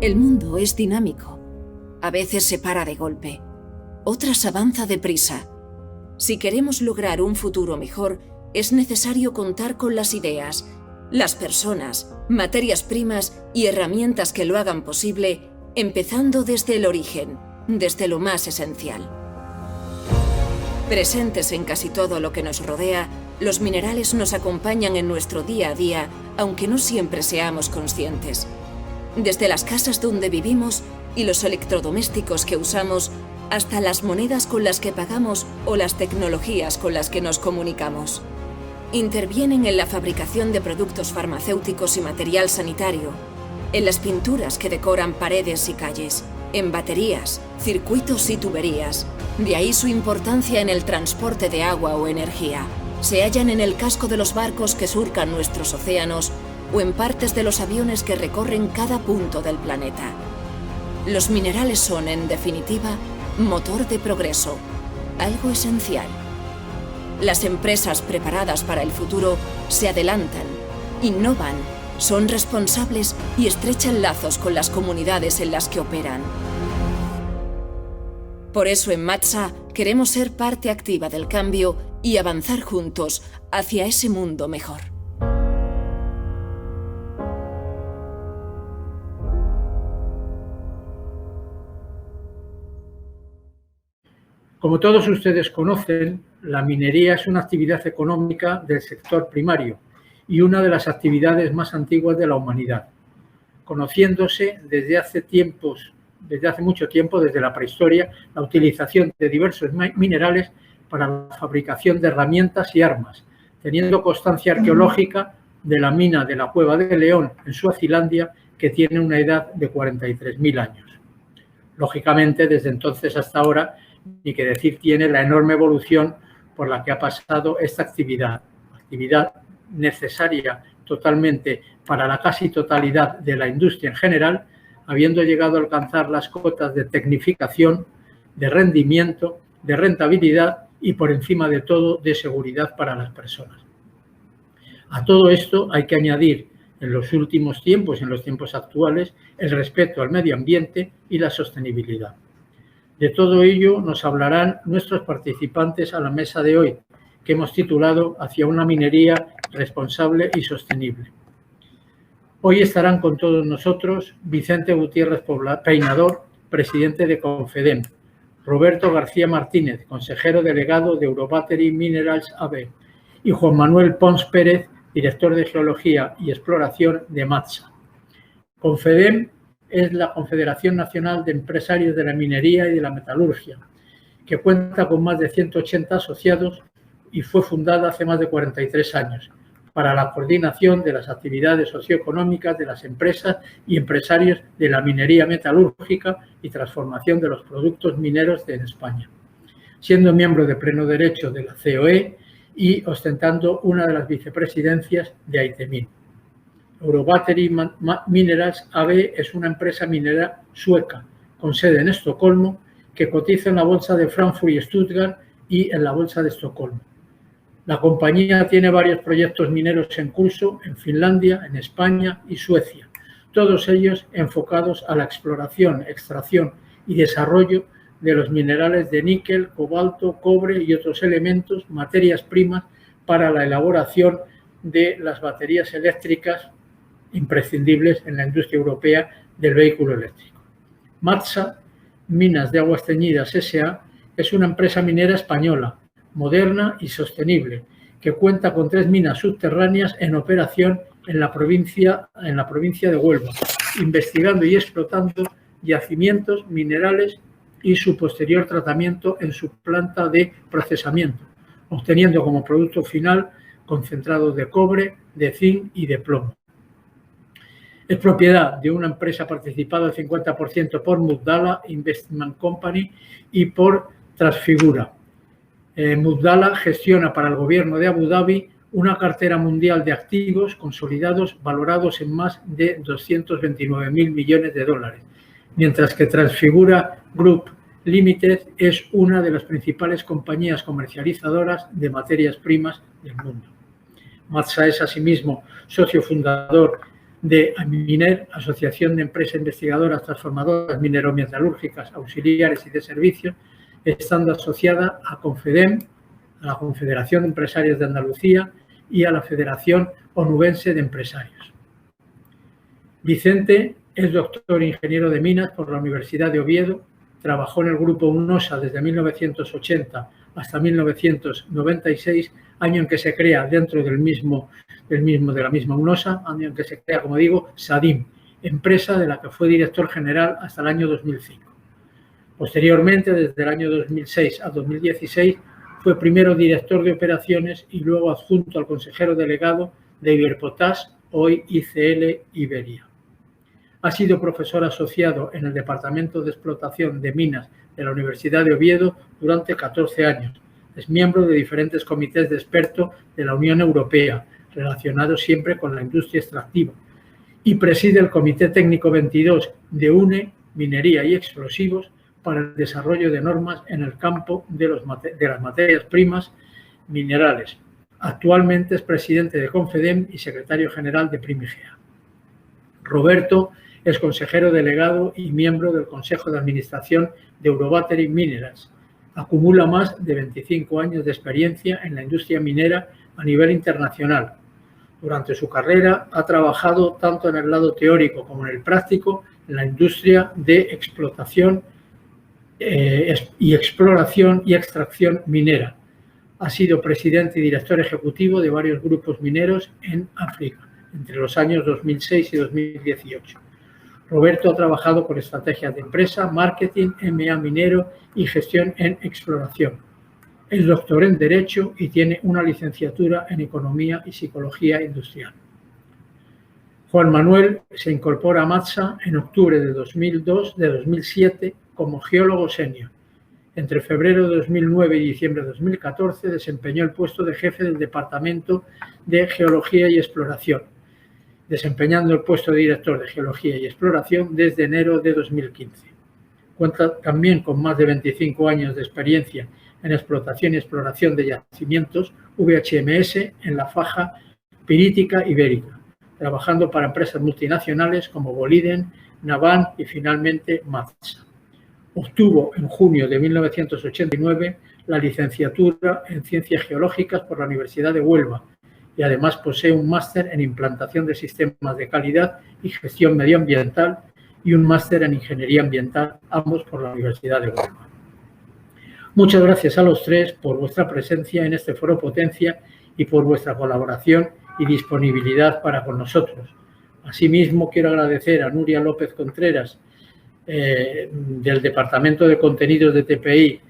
El mundo es dinámico. A veces se para de golpe, otras avanza deprisa. Si queremos lograr un futuro mejor, es necesario contar con las ideas, las personas, materias primas y herramientas que lo hagan posible, empezando desde el origen, desde lo más esencial. Presentes en casi todo lo que nos rodea, los minerales nos acompañan en nuestro día a día, aunque no siempre seamos conscientes. Desde las casas donde vivimos y los electrodomésticos que usamos, hasta las monedas con las que pagamos o las tecnologías con las que nos comunicamos. Intervienen en la fabricación de productos farmacéuticos y material sanitario, en las pinturas que decoran paredes y calles, en baterías, circuitos y tuberías. De ahí su importancia en el transporte de agua o energía. Se hallan en el casco de los barcos que surcan nuestros océanos o en partes de los aviones que recorren cada punto del planeta. Los minerales son, en definitiva, motor de progreso, algo esencial. Las empresas preparadas para el futuro se adelantan, innovan, son responsables y estrechan lazos con las comunidades en las que operan. Por eso en Matsa queremos ser parte activa del cambio y avanzar juntos hacia ese mundo mejor. Como todos ustedes conocen, la minería es una actividad económica del sector primario y una de las actividades más antiguas de la humanidad, conociéndose desde hace mucho tiempo, desde la prehistoria, la utilización de diversos minerales para la fabricación de herramientas y armas, teniendo constancia arqueológica de la mina de la Cueva de León en Suazilandia, que tiene una edad de 43.000 años. Lógicamente, desde entonces hasta ahora, ni que decir tiene la enorme evolución por la que ha pasado esta actividad necesaria totalmente para la casi totalidad de la industria en general, habiendo llegado a alcanzar las cotas de tecnificación, de rendimiento, de rentabilidad y, por encima de todo, de seguridad para las personas. A todo esto hay que añadir, en los últimos tiempos, en los tiempos actuales, el respeto al medio ambiente y la sostenibilidad. De todo ello nos hablarán nuestros participantes a la mesa de hoy, que hemos titulado Hacia una minería responsable y sostenible. Hoy estarán con todos nosotros Vicente Gutiérrez Peinador, presidente de Confedem, Roberto García Martínez, consejero delegado de Eurobattery Minerals AB, y Juan Manuel Pons Pérez, director de Geología y Exploración de Matsa. Confedem es la Confederación Nacional de Empresarios de la Minería y de la Metalurgia, que cuenta con más de 180 asociados y fue fundada hace más de 43 años para la coordinación de las actividades socioeconómicas de las empresas y empresarios de la minería metalúrgica y transformación de los productos mineros en España, siendo miembro de pleno derecho de la COE y ostentando una de las vicepresidencias de Aitemin. Eurobattery Minerals AB es una empresa minera sueca con sede en Estocolmo que cotiza en la bolsa de Frankfurt y Stuttgart y en la bolsa de Estocolmo. La compañía tiene varios proyectos mineros en curso en Finlandia, en España y Suecia, todos ellos enfocados a la exploración, extracción y desarrollo de los minerales de níquel, cobalto, cobre y otros elementos, materias primas para la elaboración de las baterías eléctricas imprescindibles en la industria europea del vehículo eléctrico. Matsa, Minas de Aguas Teñidas S.A., es una empresa minera española, moderna y sostenible, que cuenta con 3 minas subterráneas en operación en la provincia de Huelva, investigando y explotando yacimientos minerales y su posterior tratamiento en su planta de procesamiento, obteniendo como producto final concentrados de cobre, de zinc y de plomo. Es propiedad de una empresa participada al 50% por Mubdala Investment Company y por Transfigura. Mubdala gestiona para el gobierno de Abu Dhabi una cartera mundial de activos consolidados valorados en más de 229.000 millones de dólares, mientras que Transfigura Group Limited es una de las principales compañías comercializadoras de materias primas del mundo. Matsa es asimismo socio fundador de AMINER, Asociación de Empresas Investigadoras Transformadoras Minero-Metalúrgicas Auxiliares y de Servicios, estando asociada a Confedem, a la Confederación de Empresarios de Andalucía y a la Federación Onubense de Empresarios. Vicente es doctor ingeniero de minas por la Universidad de Oviedo, trabajó en el grupo UNOSA desde 1980 hasta 1996, año en que se crea dentro de la misma UNOSA, año en que se crea, como digo, SADIM, empresa de la que fue director general hasta el año 2005. Posteriormente, desde el año 2006 a 2016, fue primero director de operaciones y luego adjunto al consejero delegado de Iberpotash, hoy ICL Iberia. Ha sido profesor asociado en el Departamento de Explotación de Minas de la Universidad de Oviedo durante 14 años. Es miembro de diferentes comités de expertos de la Unión Europea, relacionados siempre con la industria extractiva, y preside el Comité Técnico 22 de UNE, Minería y Explosivos, para el desarrollo de normas en el campo de las materias primas minerales. Actualmente es presidente de Confedem y secretario general de Primigea. Roberto es consejero delegado y miembro del Consejo de Administración de Eurobattery Minerals. Acumula más de 25 años de experiencia en la industria minera a nivel internacional. Durante su carrera ha trabajado tanto en el lado teórico como en el práctico en la industria de explotación y exploración y extracción minera. Ha sido presidente y director ejecutivo de varios grupos mineros en África entre los años 2006 y 2018. Roberto ha trabajado con estrategias de empresa, marketing, M&A minero y gestión en exploración. Es doctor en Derecho y tiene una licenciatura en Economía y Psicología Industrial. Juan Manuel se incorpora a MATSA en octubre de 2007 como geólogo senior. Entre febrero de 2009 y diciembre de 2014 desempeñó el puesto de jefe del Departamento de Geología y Exploración, desempeñando el puesto de director de Geología y Exploración desde enero de 2015. Cuenta también con más de 25 años de experiencia en explotación y exploración de yacimientos VHMS en la faja pirítica ibérica, trabajando para empresas multinacionales como Boliden, Navan y finalmente MATSA. Obtuvo en junio de 1989 la licenciatura en Ciencias Geológicas por la Universidad de Huelva y además posee un máster en Implantación de Sistemas de Calidad y Gestión Medioambiental y un máster en Ingeniería Ambiental, ambos por la Universidad de Huelva. Muchas gracias a los tres por vuestra presencia en este foro Potencia y por vuestra colaboración y disponibilidad para con nosotros. Asimismo, quiero agradecer a Nuria López Contreras, del Departamento de Contenidos de TPI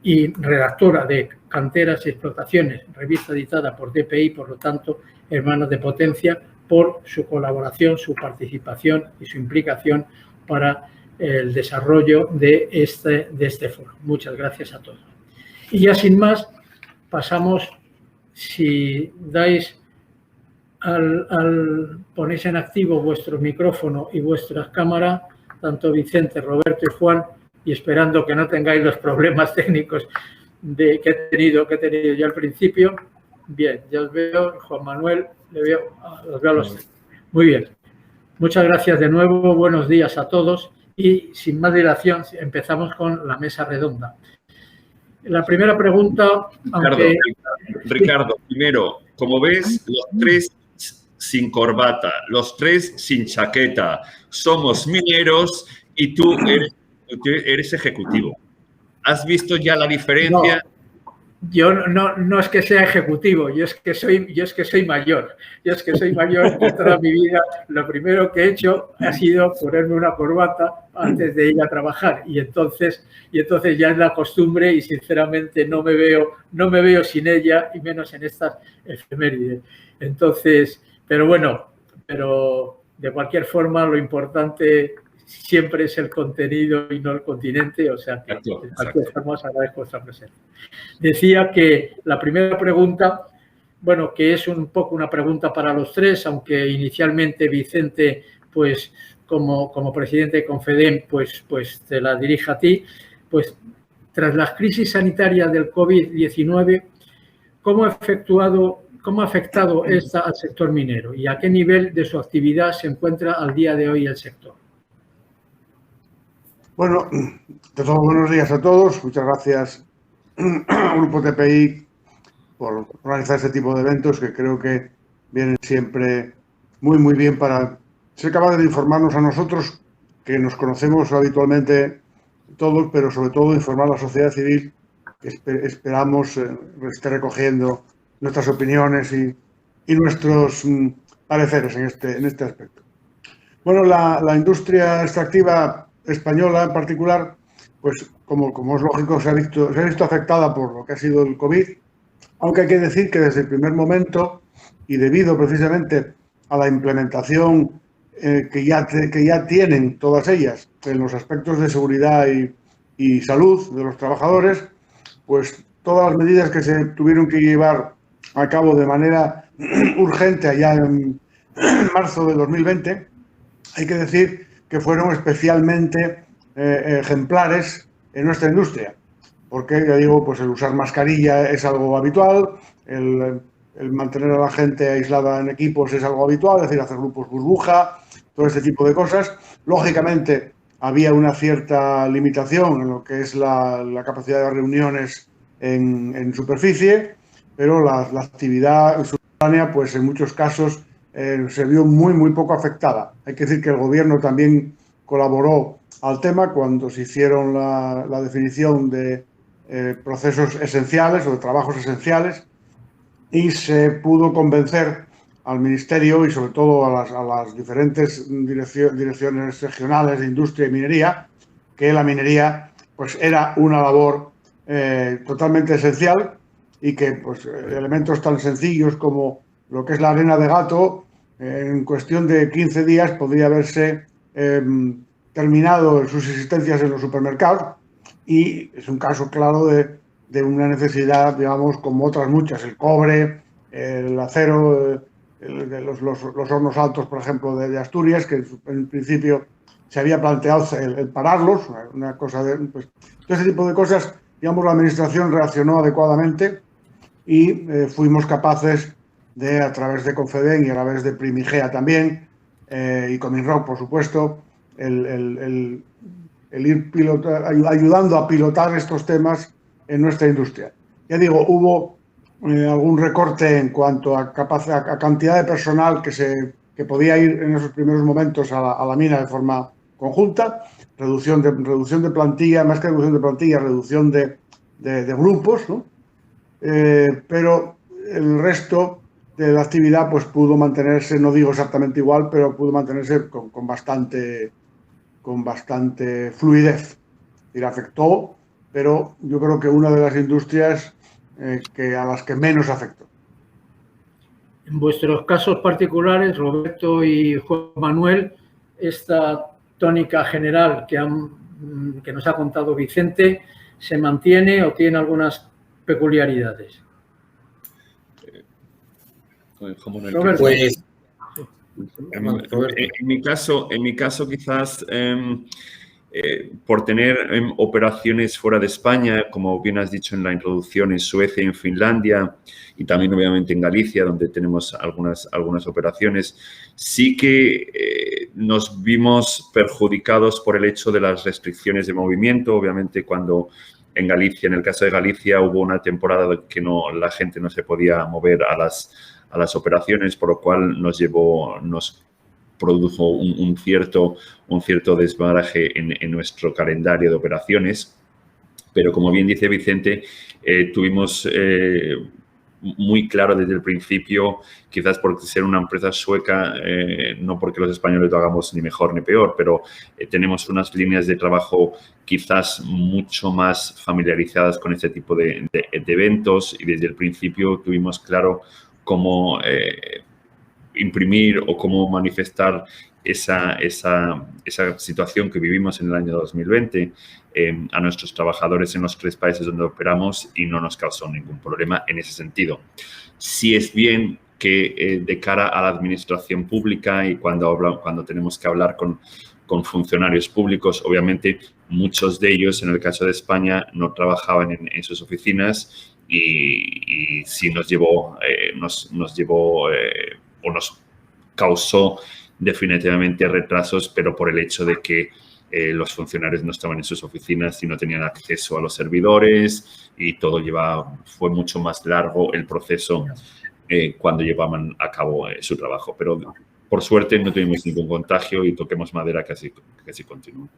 y redactora de Canteras y Explotaciones, revista editada por TPI, por lo tanto, hermanos de Potencia, por su colaboración, su participación y su implicación para el desarrollo de este foro. Muchas gracias a todos. Y ya sin más, pasamos, si dais al ponéis en activo vuestro micrófono y vuestras cámaras, tanto Vicente, Roberto y Juan, y esperando que no tengáis los problemas técnicos que he tenido yo al principio. Bien, ya os veo, Juan Manuel, os veo a los tres. Muy bien. Muchas gracias de nuevo, buenos días a todos y sin más dilación empezamos con la mesa redonda. La primera pregunta... Ricardo, primero, como ves, los tres sin corbata, los tres sin chaqueta, somos mineros y tú eres ejecutivo. ¿Has visto ya la diferencia? No. Yo no es que sea ejecutivo, yo es que soy mayor. Yo es que soy mayor y toda mi vida lo primero que he hecho ha sido ponerme una corbata antes de ir a trabajar y entonces ya es la costumbre y sinceramente no me veo sin ella y menos en estas efemérides. Entonces, pero de cualquier forma lo importante siempre es el contenido y no el continente, o sea que de cualquier forma os agradezco vuestra presencia. Decía que la primera pregunta, bueno, que es un poco una pregunta para los tres, aunque inicialmente Vicente, pues como presidente de Confedem, pues te la dirige a ti, pues tras la crisis sanitaria del COVID-19, ¿cómo ha efectuado ¿Cómo ha afectado esta al sector minero y a qué nivel de su actividad se encuentra al día de hoy el sector? Bueno, de todos buenos días a todos. Muchas gracias al Grupo TPI por organizar este tipo de eventos que creo que vienen siempre muy bien para ser capaces de informarnos a nosotros, que nos conocemos habitualmente todos, pero sobre todo informar a la sociedad civil, que esperamos esté recogiendo nuestras opiniones y nuestros pareceres en este aspecto. Bueno, la industria extractiva española en particular, pues como es lógico, se ha visto afectada por lo que ha sido el COVID, aunque hay que decir que desde el primer momento, y debido precisamente a la implementación que ya tienen todas ellas en los aspectos de seguridad y salud de los trabajadores, pues todas las medidas que se tuvieron que llevar a cabo de manera urgente allá en marzo de 2020, hay que decir que fueron especialmente ejemplares en nuestra industria, porque ya digo, pues el usar mascarilla es algo habitual, el mantener a la gente aislada en equipos es algo habitual, es decir, hacer grupos burbuja, todo este tipo de cosas. Lógicamente había una cierta limitación en lo que es la capacidad de reuniones en superficie, pero la actividad subterránea, pues en muchos casos se vio muy poco afectada. Hay que decir que el gobierno también colaboró al tema cuando se hicieron la definición de procesos esenciales o de trabajos esenciales, y se pudo convencer al Ministerio y sobre todo a las diferentes direcciones regionales de industria y minería que la minería pues era una labor totalmente esencial, y que pues elementos tan sencillos como lo que es la arena de gato, en cuestión de 15 días podría haberse terminado sus existencias en los supermercados, y es un caso claro de una necesidad, digamos, como otras muchas, el cobre, el acero, los hornos altos, por ejemplo, de Asturias, que en principio se había planteado el pararlos, una cosa pues, todo ese tipo de cosas, digamos, la administración reaccionó adecuadamente y fuimos capaces de, a través de Confeden y a través de Primigea también, y Cominrock, por supuesto, el ir ayudando a pilotar estos temas en nuestra industria. Ya digo, hubo algún recorte en cuanto a cantidad de personal que podía ir en esos primeros momentos a la mina de forma conjunta, reducción de plantilla, más que reducción de plantilla, reducción de grupos, ¿no? Pero el resto de la actividad pues pudo mantenerse, no digo exactamente igual, pero pudo mantenerse con bastante fluidez. Y le afectó, pero yo creo que una de las industrias a las que menos afectó. En vuestros casos particulares, Roberto y Juan Manuel, esta tónica general que nos ha contado Vicente, ¿se mantiene o tiene algunas peculiaridades? Roberto. Pues, en mi caso quizás por tener operaciones fuera de España, como bien has dicho en la introducción, en Suecia y en Finlandia, y también obviamente en Galicia, donde tenemos algunas operaciones, sí que nos vimos perjudicados por el hecho de las restricciones de movimiento. Obviamente cuando en Galicia, en el caso de Galicia, hubo una temporada que la gente no se podía mover a las operaciones, por lo cual nos produjo un cierto desbaraje en nuestro calendario de operaciones. Pero como bien dice Vicente, tuvimos muy claro desde el principio, quizás por ser una empresa sueca, no porque los españoles lo hagamos ni mejor ni peor, pero tenemos unas líneas de trabajo quizás mucho más familiarizadas con este tipo de eventos, y desde el principio tuvimos claro cómo imprimir o cómo manifestar esa situación que vivimos en el año 2020 a nuestros trabajadores en los 3 países donde operamos, y no nos causó ningún problema en ese sentido. Sí es bien que de cara a la administración pública y cuando tenemos que hablar con con funcionarios públicos. Obviamente, muchos de ellos, en el caso de España, no trabajaban en sus oficinas y sí nos llevó o nos causó definitivamente retrasos, pero por el hecho de que los funcionarios no estaban en sus oficinas y no tenían acceso a los servidores y todo fue mucho más largo el proceso cuando llevaban a cabo su trabajo. Pero por suerte no tuvimos ningún contagio y toquemos madera casi continuo.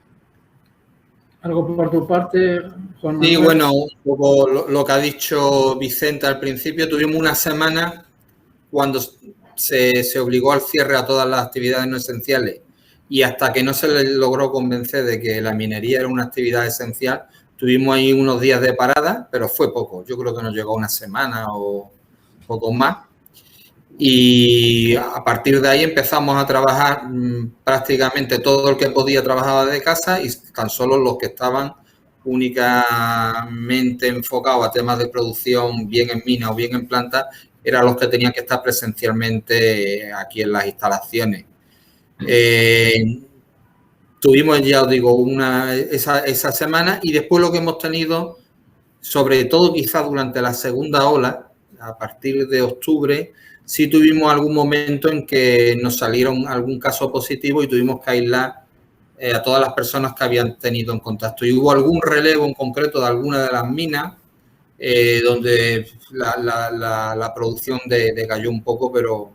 ¿Algo por tu parte, Juan Manuel? Sí, bueno, un poco lo que ha dicho Vicente al principio. Tuvimos una semana cuando se obligó al cierre a todas las actividades no esenciales y hasta que no se les logró convencer de que la minería era una actividad esencial, tuvimos ahí unos días de parada, pero fue poco. Yo creo que nos llegó una semana o poco más. Y a partir de ahí empezamos a trabajar prácticamente todo el que podía trabajaba de casa y tan solo los que estaban únicamente enfocados a temas de producción, bien en mina o bien en planta, eran los que tenían que estar presencialmente aquí en las instalaciones. Tuvimos, ya os digo, esa semana y después lo que hemos tenido, sobre todo quizás durante la segunda ola, a partir de octubre, sí tuvimos algún momento en que nos salieron algún caso positivo y tuvimos que aislar a todas las personas que habían tenido en contacto. Y hubo algún relevo en concreto de alguna de las minas donde la producción decayó un poco, pero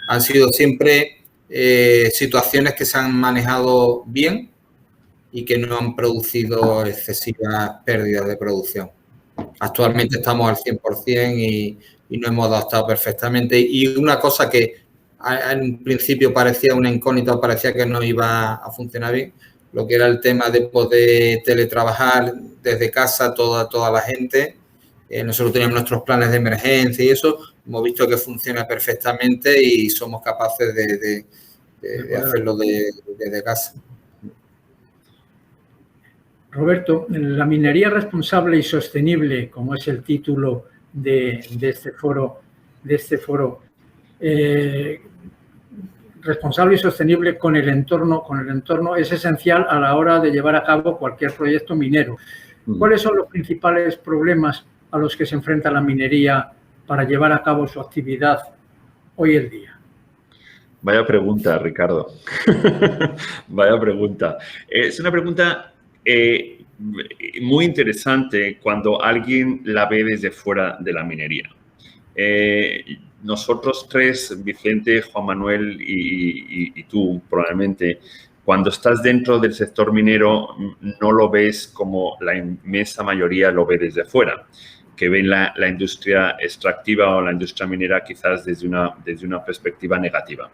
han sido siempre situaciones que se han manejado bien y que no han producido excesivas pérdidas de producción. Actualmente estamos al 100% y nos hemos adaptado perfectamente. Y una cosa que en un principio parecía una incógnita, parecía que no iba a funcionar bien, lo que era el tema de poder teletrabajar desde casa toda la gente. Nosotros teníamos nuestros planes de emergencia y eso, hemos visto que funciona perfectamente y somos capaces de hacerlo desde casa. Roberto, la minería responsable y sostenible, como es el título de este foro, responsable y sostenible con el entorno es esencial a la hora de llevar a cabo cualquier proyecto minero. ¿Cuáles son los principales problemas a los que se enfrenta la minería para llevar a cabo su actividad hoy en día? Vaya pregunta, Ricardo. Vaya pregunta. Es una pregunta muy interesante cuando alguien la ve desde fuera de la minería. Nosotros tres, Vicente, Juan Manuel y tú probablemente, cuando estás dentro del sector minero no lo ves como la inmensa mayoría lo ve desde fuera, que ven la industria extractiva o la industria minera quizás desde una perspectiva negativa.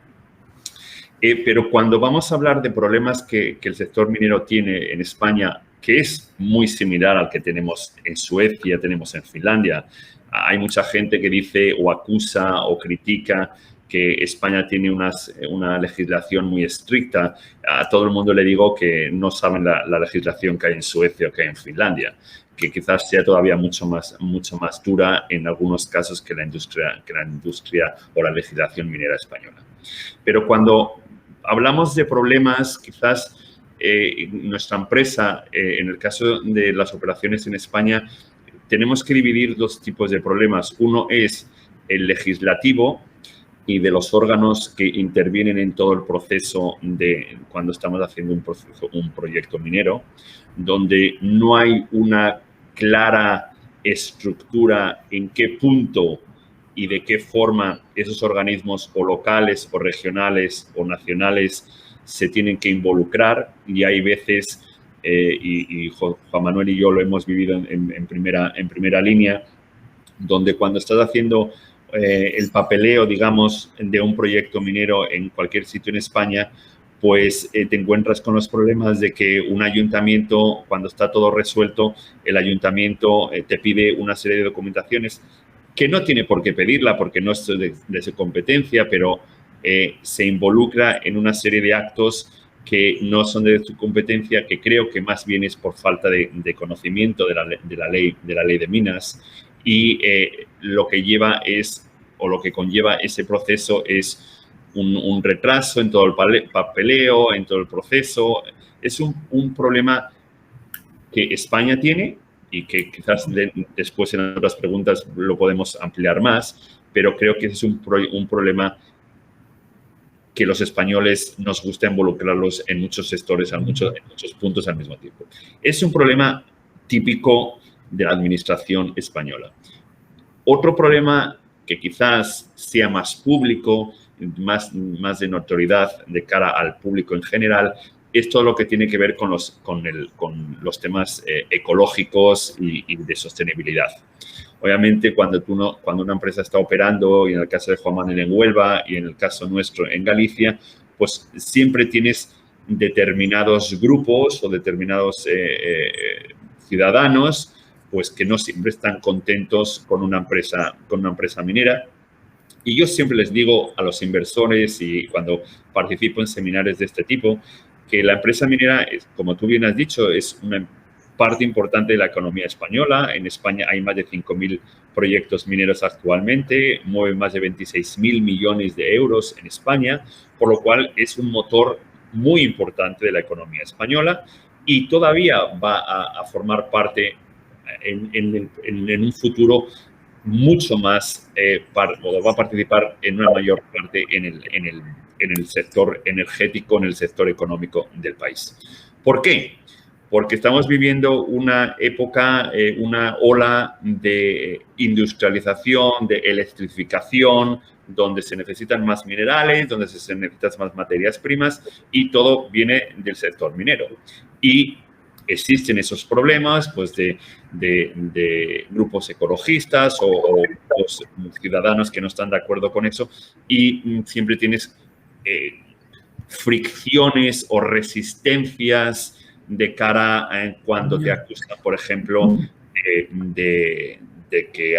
Pero cuando vamos a hablar de problemas que el sector minero tiene en España, que es muy similar al que tenemos en Suecia, tenemos en Finlandia, hay mucha gente que dice o acusa o critica que España tiene una legislación muy estricta. A todo el mundo le digo que no saben la legislación que hay en Suecia o que hay en Finlandia, que quizás sea todavía mucho más dura en algunos casos que la industria o la legislación minera española. Pero cuando hablamos de problemas, quizás nuestra empresa, en el caso de las operaciones en España, tenemos que dividir dos tipos de problemas. Uno es el legislativo y de los órganos que intervienen en todo el proceso de cuando estamos haciendo un proyecto minero, donde no hay una clara estructura en qué punto y de qué forma esos organismos o locales o regionales o nacionales se tienen que involucrar, y hay veces, y Juan Manuel y yo lo hemos vivido en primera línea, donde cuando estás haciendo el papeleo, digamos, de un proyecto minero en cualquier sitio en España, pues te encuentras con los problemas de que un ayuntamiento, cuando está todo resuelto, el ayuntamiento te pide una serie de documentaciones que no tiene por qué pedirla porque no es de su competencia, pero se involucra en una serie de actos que no son de su competencia, que creo que más bien es por falta de conocimiento de la ley de minas, y lo que lleva es, o lo que conlleva ese proceso es un retraso en todo el papeleo, en todo el proceso. Es un problema que España tiene y que quizás después en otras preguntas lo podemos ampliar más, pero creo que es un problema que los españoles nos gusta involucrarlos en muchos sectores, en muchos puntos al mismo tiempo. Es un problema típico de la administración española. Otro problema que quizás sea más público, más de notoriedad de cara al público en general, es todo lo que tiene que ver con los temas ecológicos y de sostenibilidad. Obviamente, cuando una empresa está operando, y en el caso de Juan Manuel en Huelva y en el caso nuestro en Galicia, pues siempre tienes determinados grupos o determinados ciudadanos pues que no siempre están contentos con una empresa minera. Y yo siempre les digo a los inversores y cuando participo en seminarios de este tipo, que la empresa minera, como tú bien has dicho, es una parte importante de la economía española. En España hay más de 5.000 proyectos mineros actualmente, mueve más de 26.000 millones de euros en España, por lo cual es un motor muy importante de la economía española y todavía va a formar parte en un futuro mucho más, o va a participar en una mayor parte en el sector energético, en el sector económico del país. ¿Por qué? Porque estamos viviendo una época, una ola de industrialización, de electrificación, donde se necesitan más minerales, donde se necesitan más materias primas y todo viene del sector minero. Y existen esos problemas pues, de grupos ecologistas o los ciudadanos que no están de acuerdo con eso y siempre tienes fricciones o resistencias de cara a cuando te acusan, por ejemplo, de que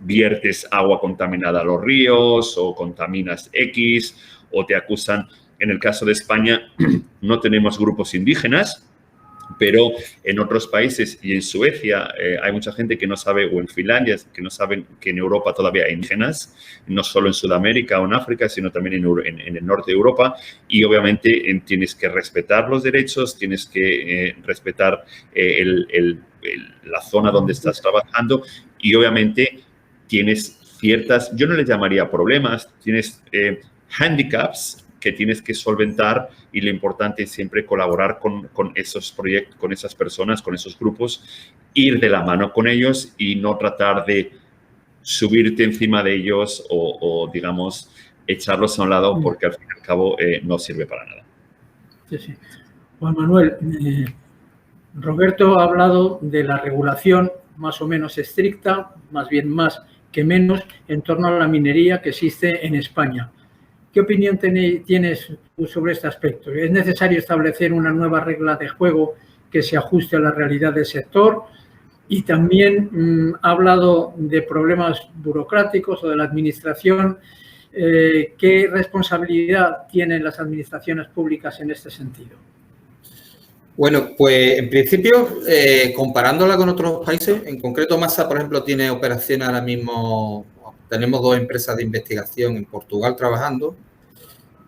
viertes agua contaminada a los ríos o contaminas X, o te acusan. En el caso de España no tenemos grupos indígenas, pero en otros países y en Suecia hay mucha gente que no sabe, o en Finlandia, que no saben que en Europa todavía hay indígenas, no solo en Sudamérica o en África, sino también en el norte de Europa. Y obviamente tienes que respetar los derechos, tienes que respetar la zona donde estás trabajando y obviamente tienes ciertas, yo no les llamaría problemas, tienes handicaps que tienes que solventar y lo importante es siempre colaborar con esos proyectos, con esas personas, con esos grupos, ir de la mano con ellos y no tratar de subirte encima de ellos o digamos, echarlos a un lado porque al fin y al cabo no sirve para nada. Sí, sí. Juan Manuel, Roberto ha hablado de la regulación más o menos estricta, más bien más que menos, en torno a la minería que existe en España. ¿Qué opinión tienes sobre este aspecto? ¿Es necesario establecer una nueva regla de juego que se ajuste a la realidad del sector? Y también ha hablado de problemas burocráticos o de la administración. ¿Qué responsabilidad tienen las administraciones públicas en este sentido? Bueno, pues en principio, comparándola con otros países, en concreto Masa, por ejemplo, tiene operaciones ahora mismo. Tenemos 2 empresas de investigación en Portugal trabajando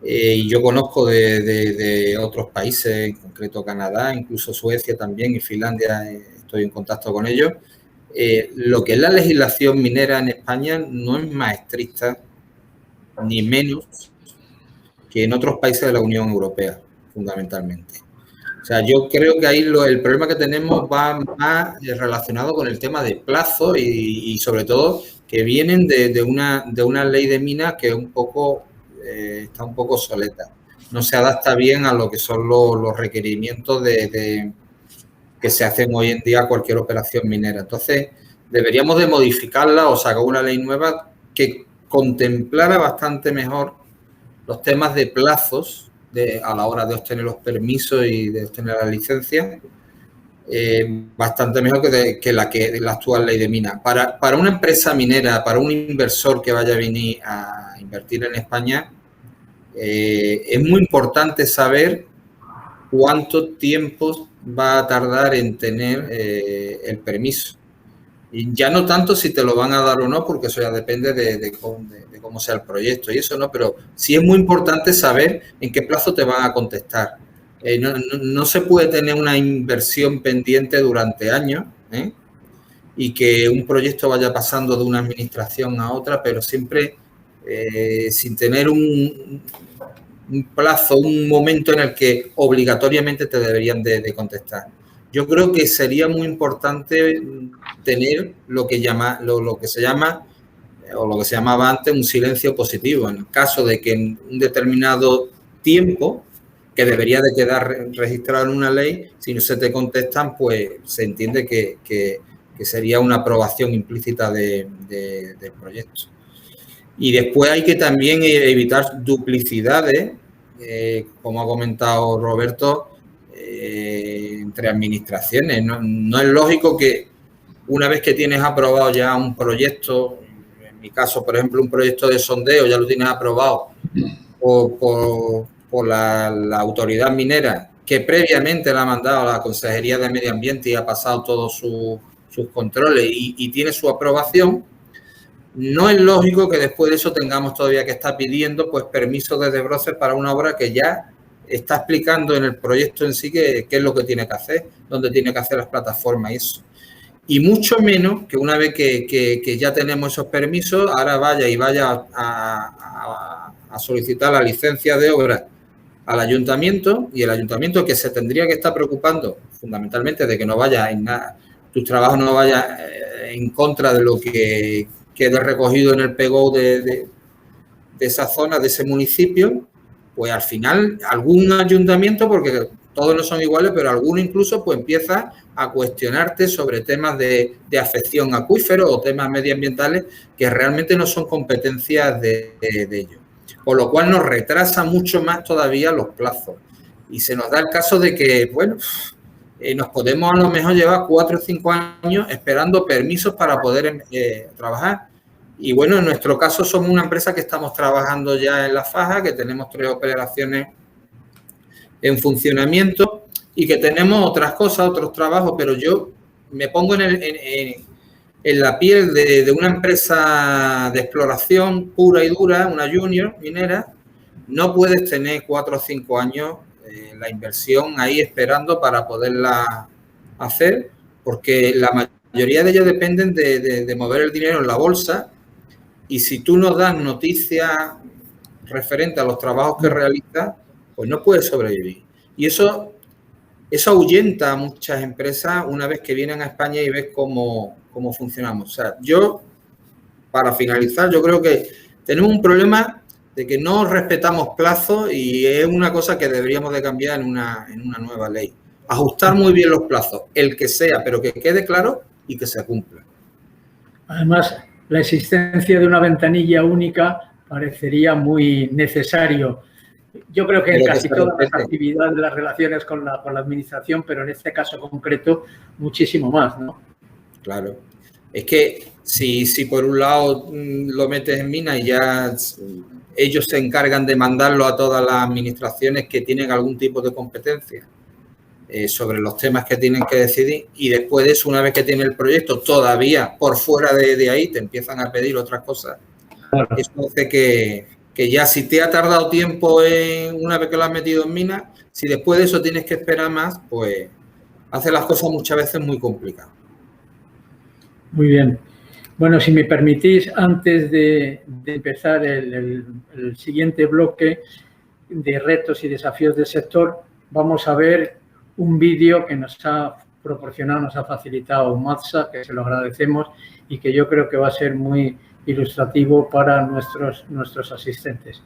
y yo conozco de otros países, en concreto Canadá, incluso Suecia también y Finlandia, estoy en contacto con ellos. Lo que es la legislación minera en España no es más estricta ni menos que en otros países de la Unión Europea, fundamentalmente. O sea, yo creo que ahí el problema que tenemos va más relacionado con el tema de plazo y sobre todo que vienen de una ley de minas que está un poco obsoleta. No se adapta bien a lo que son los requerimientos que se hacen hoy en día a cualquier operación minera. Entonces, deberíamos de modificarla o sacar una ley nueva que contemplara bastante mejor los temas de plazos a la hora de obtener los permisos y de obtener la licencia. Bastante mejor que la actual ley de minas. Para una empresa minera, para un inversor que vaya a venir a invertir en España, es muy importante saber cuánto tiempo va a tardar en tener el permiso. Y ya no tanto si te lo van a dar o no, porque eso ya depende de cómo sea el proyecto y eso, ¿no? Pero sí es muy importante saber en qué plazo te van a contestar. No se puede tener una inversión pendiente durante años, ¿eh? Y que un proyecto vaya pasando de una administración a otra, pero siempre sin tener un plazo, un momento en el que obligatoriamente te deberían de contestar. Yo creo que sería muy importante tener lo que se llama o lo que se llamaba antes un silencio positivo. En el caso de que en un determinado tiempo, que debería de quedar registrado en una ley, si no se te contestan, pues se entiende que sería una aprobación implícita del proyecto. Y después hay que también evitar duplicidades, como ha comentado Roberto, entre administraciones. No es lógico que una vez que tienes aprobado ya un proyecto, en mi caso, por ejemplo, un proyecto de sondeo, ya lo tienes aprobado por la autoridad minera, que previamente la ha mandado a la Consejería de Medio Ambiente y ha pasado todos sus controles y tiene su aprobación. No es lógico que después de eso tengamos todavía que estar pidiendo pues permisos de desbroce para una obra que ya está explicando en el proyecto en sí qué es lo que tiene que hacer, dónde tiene que hacer las plataformas y eso. Y mucho menos que una vez que ya tenemos esos permisos, ahora vaya a solicitar la licencia de obra al ayuntamiento, y el ayuntamiento, que se tendría que estar preocupando fundamentalmente de que no vaya en nada, tus trabajos no vayan en contra de lo que quede recogido en el PGO de esa zona, de ese municipio, pues al final algún ayuntamiento, porque todos no son iguales, pero alguno incluso pues empieza a cuestionarte sobre temas de afección acuífero o temas medioambientales que realmente no son competencias de ellos. Por lo cual nos retrasa mucho más todavía los plazos. Y se nos da el caso de que, bueno, nos podemos a lo mejor llevar 4 o 5 años esperando permisos para poder trabajar. Y bueno, en nuestro caso somos una empresa que estamos trabajando ya en La Faja, que tenemos 3 operaciones en funcionamiento y que tenemos otras cosas, otros trabajos, pero yo me pongo en la piel de una empresa de exploración pura y dura, una junior minera. No puedes tener 4 o 5 años la inversión ahí esperando para poderla hacer, porque la mayoría de ellas dependen de mover el dinero en la bolsa, y si tú no das noticias referentes a los trabajos que realizas, pues no puedes sobrevivir. Y eso ahuyenta a muchas empresas una vez que vienen a España y ves cómo funcionamos. O sea, yo, para finalizar, yo creo que tenemos un problema de que no respetamos plazos, y es una cosa que deberíamos de cambiar en una nueva ley. Ajustar muy bien los plazos, el que sea, pero que quede claro y que se cumpla. Además, la existencia de una ventanilla única parecería muy necesario. Yo creo que en casi todas las actividades, las relaciones con la administración, pero en este caso concreto, muchísimo más, ¿no? Claro. Es que si por un lado lo metes en mina y ya ellos se encargan de mandarlo a todas las administraciones que tienen algún tipo de competencia sobre los temas que tienen que decidir, y después de eso, una vez que tienen el proyecto, todavía por fuera de ahí te empiezan a pedir otras cosas. Claro. Eso hace que ya, si te ha tardado tiempo una vez que lo has metido en mina, si después de eso tienes que esperar más, pues hace las cosas muchas veces muy complicadas. Muy bien. Bueno, si me permitís, antes de empezar el siguiente bloque de retos y desafíos del sector, vamos a ver un vídeo que nos ha proporcionado, nos ha facilitado Matza, que se lo agradecemos, y que yo creo que va a ser muy ilustrativo para nuestros asistentes.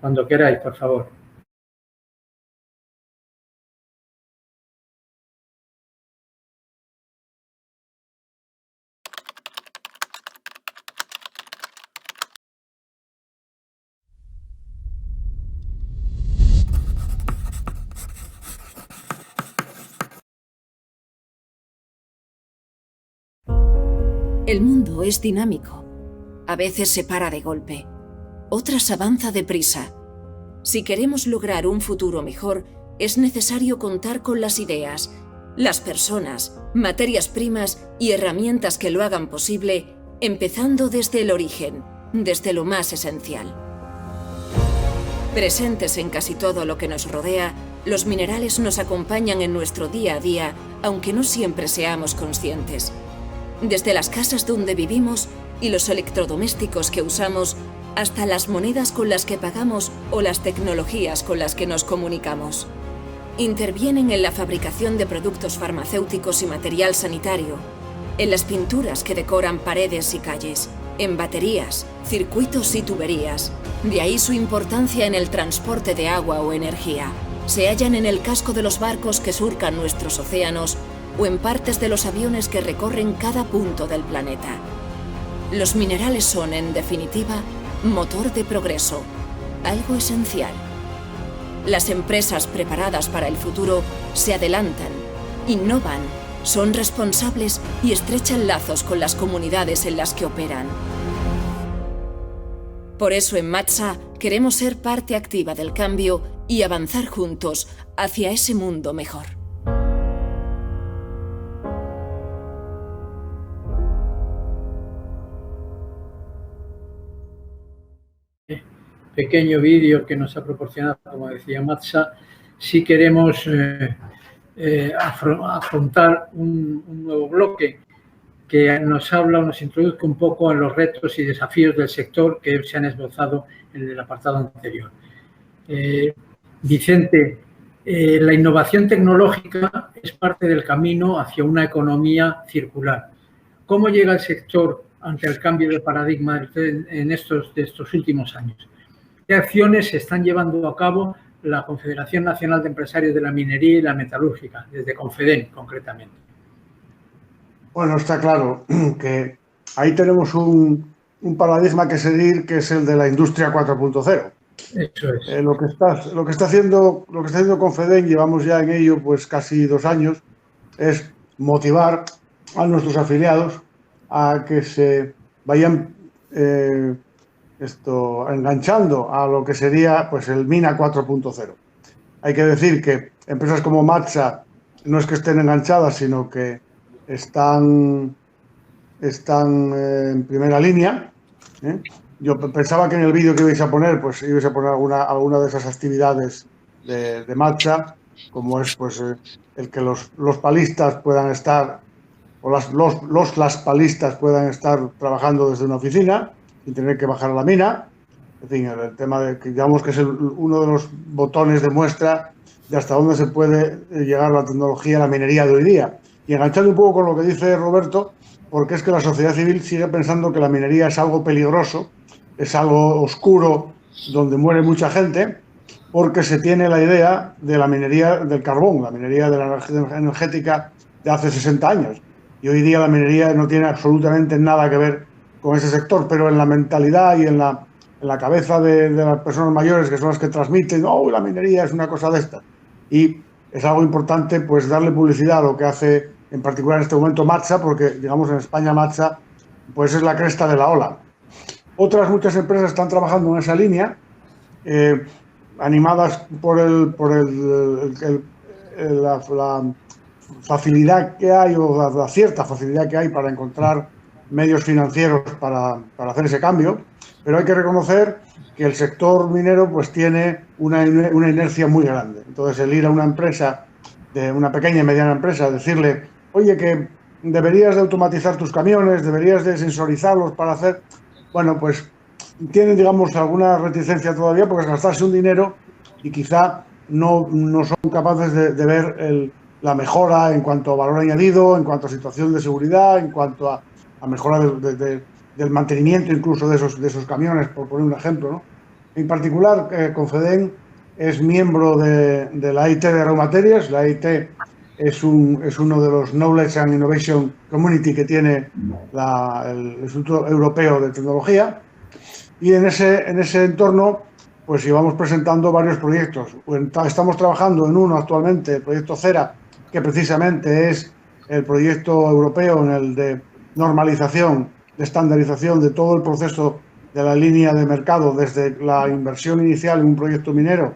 Cuando queráis, por favor. El mundo es dinámico. A veces se para de golpe, otras avanza deprisa. Si queremos lograr un futuro mejor, es necesario contar con las ideas, las personas, materias primas y herramientas que lo hagan posible, empezando desde el origen, desde lo más esencial. Presentes en casi todo lo que nos rodea, los minerales nos acompañan en nuestro día a día, aunque no siempre seamos conscientes. Desde las casas donde vivimos y los electrodomésticos que usamos, hasta las monedas con las que pagamos o las tecnologías con las que nos comunicamos. Intervienen en la fabricación de productos farmacéuticos y material sanitario, en las pinturas que decoran paredes y calles, en baterías, circuitos y tuberías. De ahí su importancia en el transporte de agua o energía. Se hallan en el casco de los barcos que surcan nuestros océanos o en partes de los aviones que recorren cada punto del planeta. Los minerales son, en definitiva, motor de progreso, algo esencial. Las empresas preparadas para el futuro se adelantan, innovan, son responsables y estrechan lazos con las comunidades en las que operan. Por eso en Matsa queremos ser parte activa del cambio y avanzar juntos hacia ese mundo mejor. Pequeño vídeo que nos ha proporcionado, como decía Matsa, sí queremos afrontar un nuevo bloque que nos habla o nos introduzca un poco en los retos y desafíos del sector que se han esbozado en el apartado anterior. Vicente, la innovación tecnológica es parte del camino hacia una economía circular. ¿Cómo llega el sector ante el cambio de paradigma en estos últimos años? ¿Qué acciones se están llevando a cabo la Confederación Nacional de Empresarios de la Minería y la Metalúrgica, desde Confedem concretamente? Bueno, está claro que ahí tenemos un paradigma que seguir, que es el de la industria 4.0. Eso es. Lo que está haciendo Confedem, llevamos ya en ello pues casi 2 años, es motivar a nuestros afiliados a que se vayan enganchando a lo que sería pues el MINA 4.0. Hay que decir que empresas como Matsa no es que estén enganchadas, sino que están en primera línea. Yo pensaba que en el vídeo que ibais a poner, pues ibais a poner alguna de esas actividades de Matsa, como es pues el que los palistas puedan estar, o las palistas puedan estar trabajando desde una oficina sin tener que bajar a la mina. En fin, el tema de que digamos que es uno de los botones de muestra de hasta dónde se puede llegar la tecnología, la minería de hoy día. Y enganchando un poco con lo que dice Roberto, porque es que la sociedad civil sigue pensando que la minería es algo peligroso, es algo oscuro, donde muere mucha gente, porque se tiene la idea de la minería del carbón, la minería de la energía energética de hace 60 años. Y hoy día la minería no tiene absolutamente nada que ver con ese sector, pero en la mentalidad y en la cabeza de las personas mayores, que son las que transmiten, oh, la minería es una cosa de esta. Y es algo importante pues darle publicidad a lo que hace en particular en este momento Matsa, porque digamos en España Matsa pues es la cresta de la ola. Otras muchas empresas están trabajando en esa línea, animadas por la facilidad que hay, o la cierta facilidad que hay para encontrar medios financieros para hacer ese cambio, pero hay que reconocer que el sector minero pues tiene una inercia muy grande. Entonces el ir a una empresa, de una pequeña y mediana empresa, decirle, oye, que deberías de automatizar tus camiones, deberías de sensorizarlos para hacer, bueno, pues tienen, digamos, alguna reticencia todavía porque es gastarse un dinero y quizá no son capaces de ver la mejora en cuanto a valor añadido, en cuanto a situación de seguridad, en cuanto a mejora del mantenimiento incluso de esos camiones, por poner un ejemplo, ¿no? En particular, Confedem es miembro de la AIT de Raw Materials. La AIT es uno de los Knowledge and Innovation Community que tiene el Instituto Europeo de Tecnología, y en ese entorno pues llevamos presentando varios proyectos. Estamos trabajando en uno actualmente, el proyecto CERA, que precisamente es el proyecto europeo en el de normalización, de estandarización de todo el proceso de la línea de mercado, desde la inversión inicial en un proyecto minero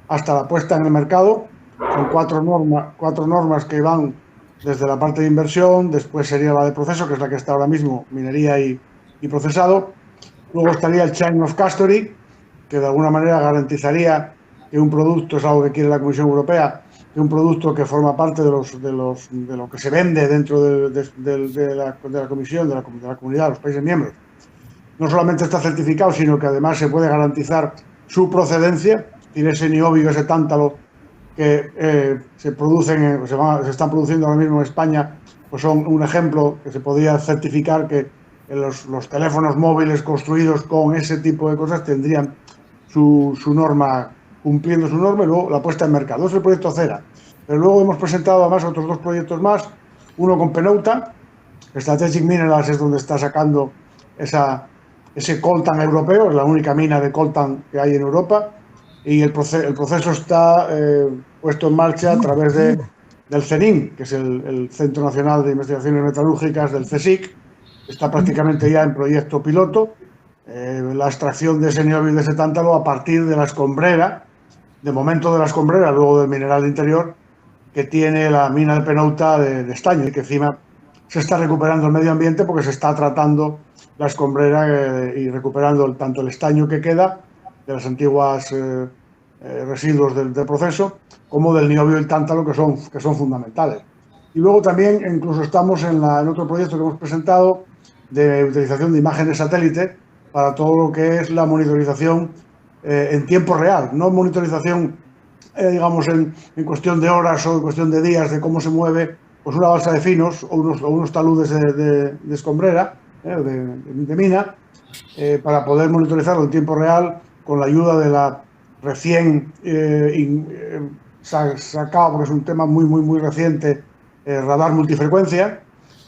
hasta la puesta en el mercado. Son cuatro normas que van desde la parte de inversión, después sería la de proceso, que es la que está ahora mismo, minería y procesado. Luego estaría el Chain of Custody, que de alguna manera garantizaría que un producto, es algo que quiere la Comisión Europea, que un producto que forma parte de lo que se vende dentro de la Comisión, de la comunidad, de los países miembros, no solamente está certificado, sino que además se puede garantizar su procedencia. Tiene ese niobio, ese tántalo que se están produciendo ahora mismo en España, pues son un ejemplo que se podría certificar que los teléfonos móviles construidos con ese tipo de cosas tendrían su norma, cumpliendo su norma, y luego la puesta en mercado. Es el proyecto Cera. Pero luego hemos presentado además otros 2 proyectos más, uno con Penauta, Strategic Minerals es donde está sacando ese coltan europeo, es la única mina de coltan que hay en Europa, y el proceso está puesto en marcha a través del CENIM, que es el Centro Nacional de Investigaciones Metalúrgicas del CSIC. Está prácticamente ya en proyecto piloto, la extracción de ese niobio y de ese tántalo a partir de la escombrera, de momento de la escombrera, luego del mineral interior, que tiene la mina de Penauta de estaño, y que encima se está recuperando el medio ambiente porque se está tratando la escombrera y recuperando tanto el estaño que queda de las antiguas residuos del proceso, como del niobio y el tántalo, que son fundamentales. Y luego también incluso estamos en otro proyecto que hemos presentado de utilización de imágenes satélite para todo lo que es la monitorización en tiempo real, no monitorización digamos en cuestión de horas o en cuestión de días de cómo se mueve pues una balsa de finos o unos taludes de escombrera, de mina, para poder monitorizarlo en tiempo real con la ayuda de la recién sacado, porque es un tema muy reciente, radar multifrecuencia,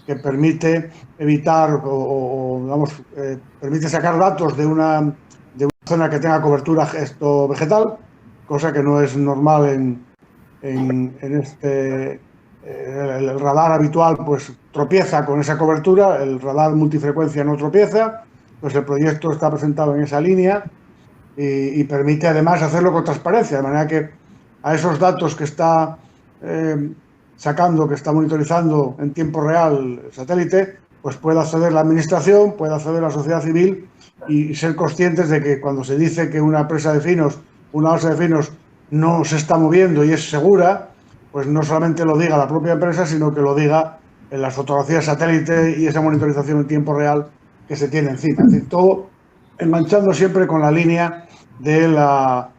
que permite evitar permite sacar datos de una zona que tenga cobertura vegetal, cosa que no es normal en este. El radar habitual pues tropieza con esa cobertura, el radar multifrecuencia no tropieza, pues el proyecto está presentado en esa línea y permite además hacerlo con transparencia, de manera que a esos datos que está sacando, que está monitorizando en tiempo real el satélite, pues puede acceder la administración, puede acceder la sociedad civil y ser conscientes de que cuando se dice que una presa de finos, una balsa de finos no se está moviendo y es segura, pues no solamente lo diga la propia empresa, sino que lo diga en las fotografías satélite y esa monitorización en tiempo real que se tiene encima. Es decir, todo enganchando siempre con la línea de la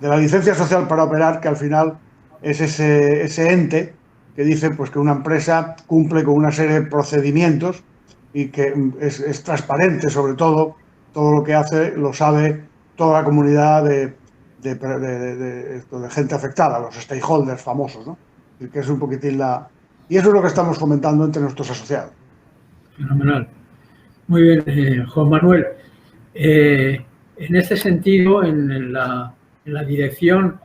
licencia social para operar, que al final es ese ente que dice pues que una empresa cumple con una serie de procedimientos y que es transparente, sobre todo lo que hace lo sabe toda la comunidad de gente afectada, los stakeholders famosos, ¿no? Y que es un poquitín y eso es lo que estamos fomentando entre nuestros asociados. Fenomenal. Muy bien, Juan Manuel. En este sentido, en la dirección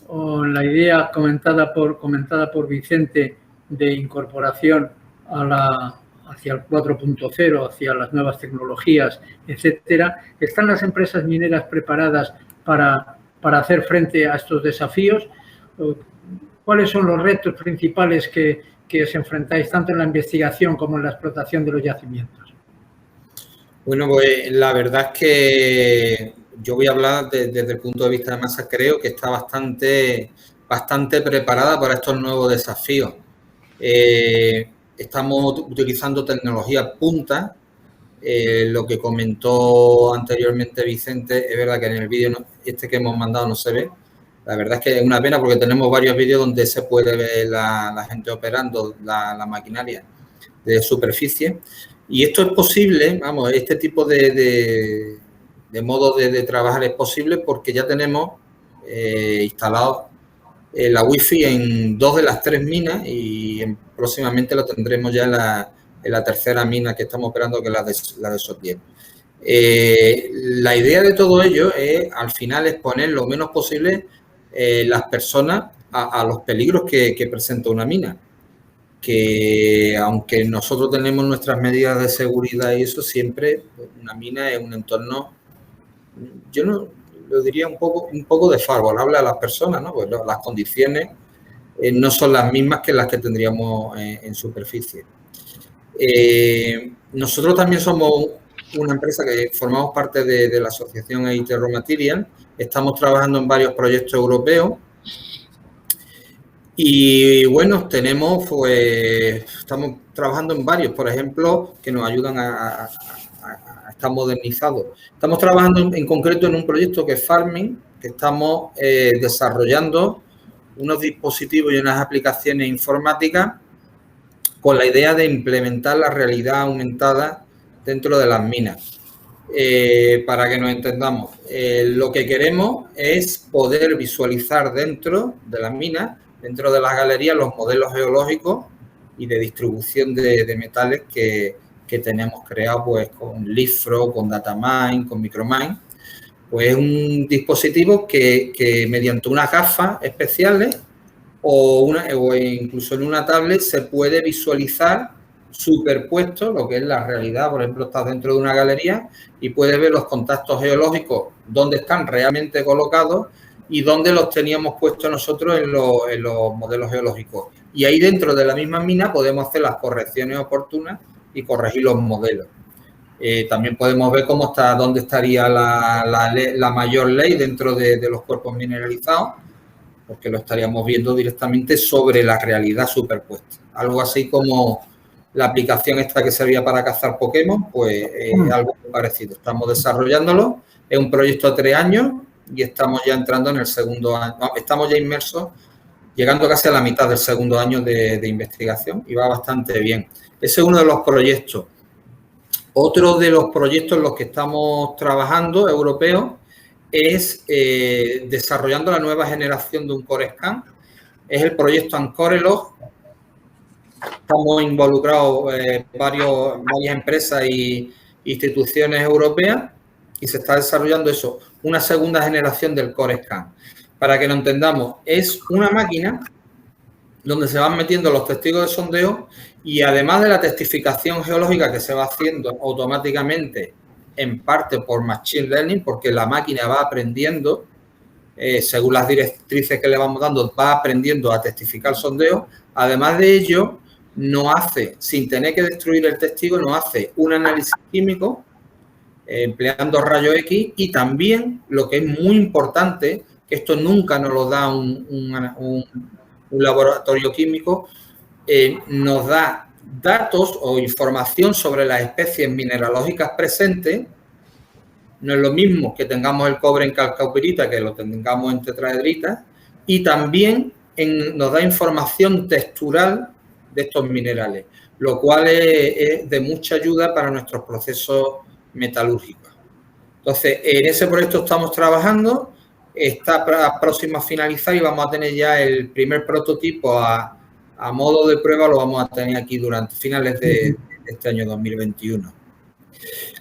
o en la idea comentada por Vicente de incorporación hacia el 4.0, hacia las nuevas tecnologías, etcétera, ¿están las empresas mineras preparadas para hacer frente a estos desafíos? ¿Cuáles son los retos principales que os enfrentáis tanto en la investigación como en la explotación de los yacimientos? Bueno, pues la verdad es que yo voy a hablar desde el punto de vista de Masa. Creo que está bastante preparada para estos nuevos desafíos. Estamos utilizando tecnología punta. Lo que comentó anteriormente Vicente, es verdad que en el vídeo que hemos mandado no se ve. La verdad es que es una pena porque tenemos varios vídeos donde se puede ver la gente operando la maquinaria de superficie. Y esto es posible, vamos, este tipo de modo de trabajar es posible porque ya tenemos instalado la Wi-Fi en 2 de las 3 minas y próximamente lo tendremos ya en la tercera mina que estamos operando, que es la de Sotier. La idea de todo ello es, al final, exponer lo menos posible las personas a los peligros que presenta una mina. Que aunque nosotros tenemos nuestras medidas de seguridad y eso, siempre una mina es un entorno, yo no lo diría un poco desfavorable a las personas, ¿no? Pues las condiciones no son las mismas que las que tendríamos en superficie. Nosotros también somos una empresa que formamos parte de la asociación EIT Raw Material. Estamos trabajando en varios proyectos europeos. Y bueno, estamos trabajando en varios, por ejemplo, que nos ayudan a estar modernizados. Estamos trabajando en concreto en un proyecto que es Farming, que estamos desarrollando unos dispositivos y unas aplicaciones informáticas con la idea de implementar la realidad aumentada dentro de las minas. Para que nos entendamos, lo que queremos es poder visualizar dentro de las minas, dentro de las galerías, los modelos geológicos y de distribución de metales que tenemos creados pues, con Leapfrog, con Datamine, con Micromine. Pues es un dispositivo que mediante unas gafas especiales o incluso en una tablet se puede visualizar superpuesto lo que es la realidad. Por ejemplo, estás dentro de una galería y puedes ver los contactos geológicos, dónde están realmente colocados y dónde los teníamos puestos nosotros en los modelos geológicos. Y ahí dentro de la misma mina podemos hacer las correcciones oportunas y corregir los modelos. También podemos ver dónde estaría la mayor ley dentro de los cuerpos mineralizados, porque lo estaríamos viendo directamente sobre la realidad superpuesta. Algo así como la aplicación esta que servía para cazar Pokémon, pues algo parecido. Estamos desarrollándolo, es un proyecto de 3 años y estamos ya entrando en el segundo año. No, estamos ya inmersos, llegando casi a la mitad del segundo año de investigación y va bastante bien. Ese es uno de los proyectos. Otro de los proyectos en los que estamos trabajando, europeos, es desarrollando la nueva generación de un Core Scan. Es el proyecto Ancorelog. Estamos involucrados varias empresas e instituciones europeas y se está desarrollando eso, una segunda generación del Core Scan. Para que lo entendamos, es una máquina donde se van metiendo los testigos de sondeo y además de la testificación geológica que se va haciendo automáticamente en parte por Machine Learning, porque la máquina va aprendiendo, según las directrices que le vamos dando, va aprendiendo a testificar sondeo. Además de ello, sin tener que destruir el testigo, nos hace un análisis químico empleando rayos X y también, lo que es muy importante, que esto nunca nos lo da un laboratorio químico, nos da datos o información sobre las especies mineralógicas presentes. No es lo mismo que tengamos el cobre en calcaupirita que lo tengamos en tetraedrita, y también nos da información textural de estos minerales, lo cual es de mucha ayuda para nuestros procesos metalúrgicos. Entonces, en ese proyecto estamos trabajando, está próximo a finalizar y vamos a tener ya el primer prototipo a modo de prueba, lo vamos a tener aquí durante finales de este año 2021.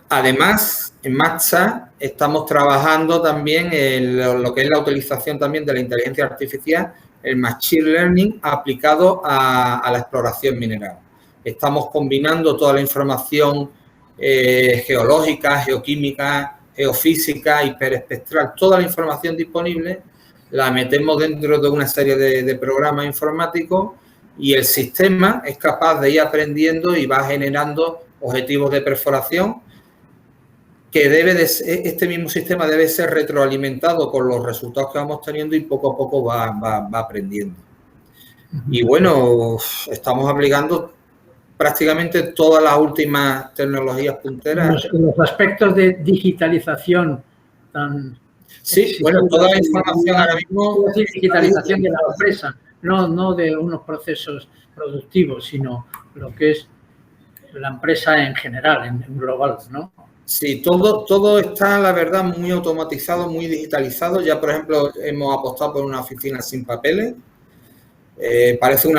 Además, en MATSA estamos trabajando también en lo que es la utilización también de la inteligencia artificial, el Machine Learning aplicado a la exploración mineral. Estamos combinando toda la información geológica, geoquímica, geofísica, hiperespectral, toda la información disponible, la metemos dentro de una serie de programas informáticos y el sistema es capaz de ir aprendiendo y va generando objetivos de perforación que este mismo sistema debe ser retroalimentado con los resultados que vamos teniendo y poco a poco va aprendiendo. Y bueno, estamos aplicando prácticamente todas las últimas tecnologías punteras. Los aspectos de digitalización tan... Sí, bueno, toda la información ahora mismo... Digitalización de la empresa, no de unos procesos productivos, sino lo que es la empresa en general, en global, ¿no? Sí, todo está, la verdad, muy automatizado, muy digitalizado. Ya, por ejemplo, hemos apostado por una oficina sin papeles. Parece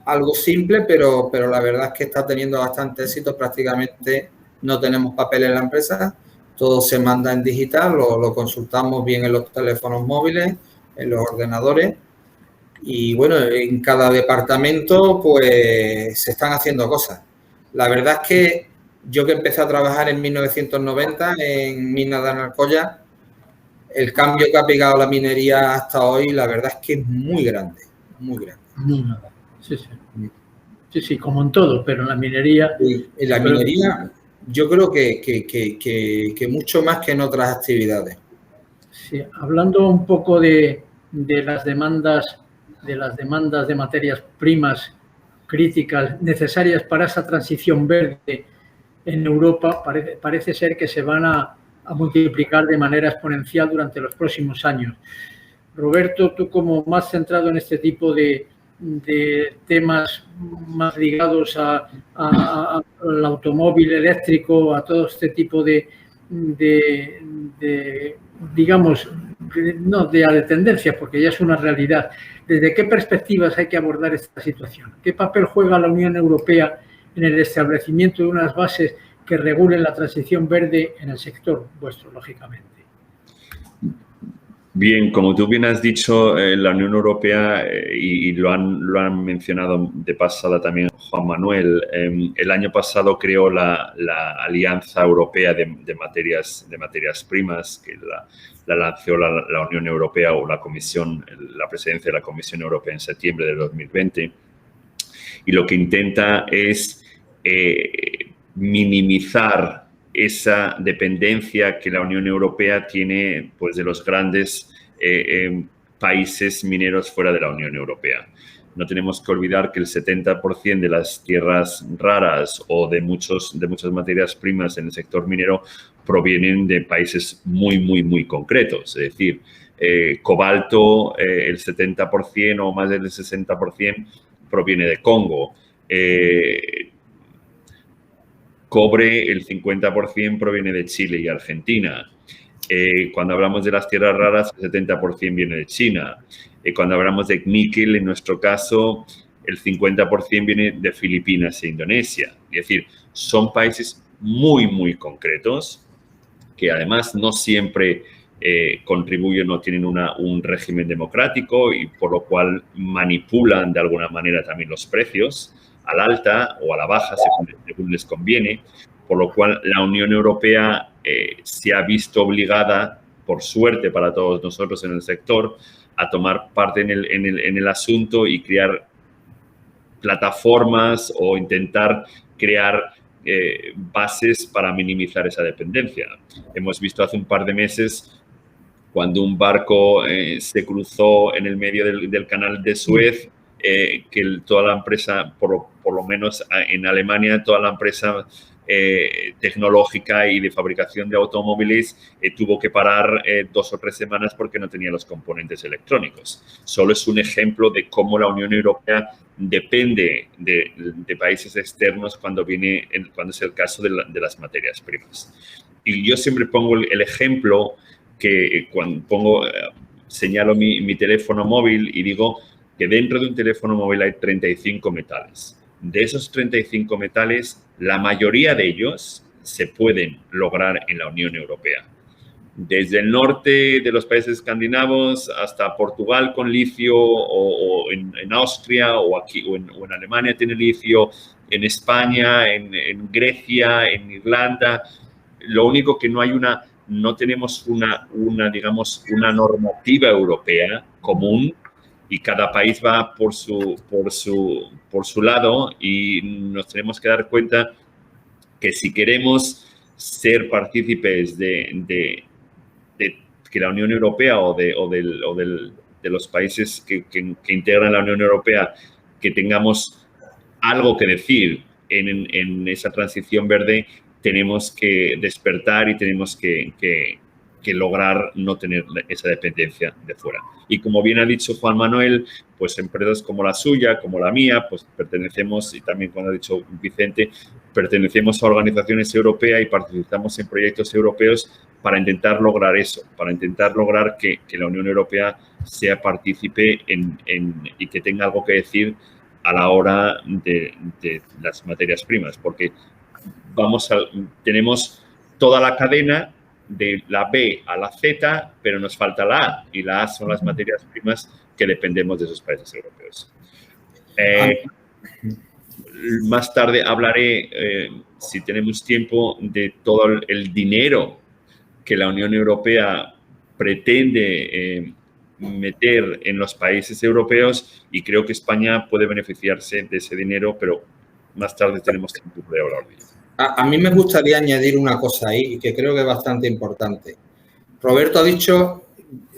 algo simple, pero la verdad es que está teniendo bastante éxito. Prácticamente no tenemos papeles en la empresa. Todo se manda en digital, lo consultamos bien en los teléfonos móviles, en los ordenadores. Y, bueno, en cada departamento, pues, se están haciendo cosas. La verdad es que yo que empecé a trabajar en 1990 en minas de Anarcoya, el cambio que ha pegado la minería hasta hoy, la verdad es que es muy grande. muy grande. Sí, sí. Sí, sí, como en todo, pero en la minería... En la minería yo creo que mucho más que en otras actividades. Sí, hablando un poco de las demandas de materias primas críticas necesarias para esa transición verde en Europa, parece ser que se van a multiplicar de manera exponencial durante los próximos años. Roberto, tú como más centrado en este tipo de temas más ligados al automóvil eléctrico, a todo este tipo de digamos, no de tendencias, porque ya es una realidad. ¿Desde qué perspectivas hay que abordar esta situación? ¿Qué papel juega la Unión Europea en el establecimiento de unas bases que regulen la transición verde en el sector vuestro, lógicamente? Bien, como tú bien has dicho, la Unión Europea, y lo han mencionado de pasada también Juan Manuel, el año pasado creó la Alianza Europea de Materias Primas, que la lanzó la Unión Europea o la Comisión, la presidencia de la Comisión Europea en septiembre de 2020. Y lo que intenta es minimizar esa dependencia que la Unión Europea tiene, pues, de los grandes países mineros fuera de la Unión Europea. No tenemos que olvidar que el 70% de las tierras raras o de muchas materias primas en el sector minero provienen de países muy, muy, muy concretos. Es decir, cobalto, el 70% o más del 60% proviene de Congo. Cobre, el 50% proviene de Chile y Argentina. Cuando hablamos de las tierras raras, el 70% viene de China. Cuando hablamos de níquel, en nuestro caso, el 50% viene de Filipinas e Indonesia. Es decir, son países muy, muy concretos que además no siempre contribuyen o tienen un régimen democrático y por lo cual manipulan de alguna manera también los precios al alta o a la baja según les conviene, por lo cual la Unión Europea se ha visto obligada, por suerte para todos nosotros en el sector, a tomar parte en el asunto y crear plataformas o intentar crear bases para minimizar esa dependencia. Hemos visto hace un par de meses cuando un barco se cruzó en el medio del canal de Suez, que toda la empresa, por lo menos en Alemania, toda la empresa tecnológica y de fabricación de automóviles tuvo que parar 2 o 3 semanas porque no tenía los componentes electrónicos. Solo es un ejemplo de cómo la Unión Europea depende de países externos cuando es el caso de las materias primas. Y yo siempre pongo el ejemplo que cuando señalo mi teléfono móvil y digo que dentro de un teléfono móvil hay 35 metales. De esos 35 metales, la mayoría de ellos se pueden lograr en la Unión Europea. Desde el norte de los países escandinavos hasta Portugal con litio, o en Austria o aquí o en Alemania tiene litio, en España, en Grecia, en Irlanda. Lo único que no tenemos digamos, una normativa europea común y cada país va por su lado y nos tenemos que dar cuenta que si queremos ser partícipes de que la Unión Europea o de los países que integran la Unión Europea, que tengamos algo que decir en esa transición verde, tenemos que despertar y tenemos que lograr no tener esa dependencia de fuera. Y como bien ha dicho Juan Manuel, pues empresas como la suya, como la mía, pues pertenecemos, y también cuando ha dicho Vicente, pertenecemos a organizaciones europeas y participamos en proyectos europeos para intentar lograr eso, para intentar lograr que la Unión Europea sea partícipe y que tenga algo que decir a la hora de las materias primas, porque tenemos toda la cadena de la B a la Z, pero nos falta la A, y la A son las materias primas que dependemos de esos países europeos. Más tarde hablaré, si tenemos tiempo, de todo el dinero que la Unión Europea pretende meter en los países europeos y creo que España puede beneficiarse de ese dinero, pero más tarde tenemos tiempo de hablar de ello. A mí me gustaría añadir una cosa ahí que creo que es bastante importante. Roberto ha dicho,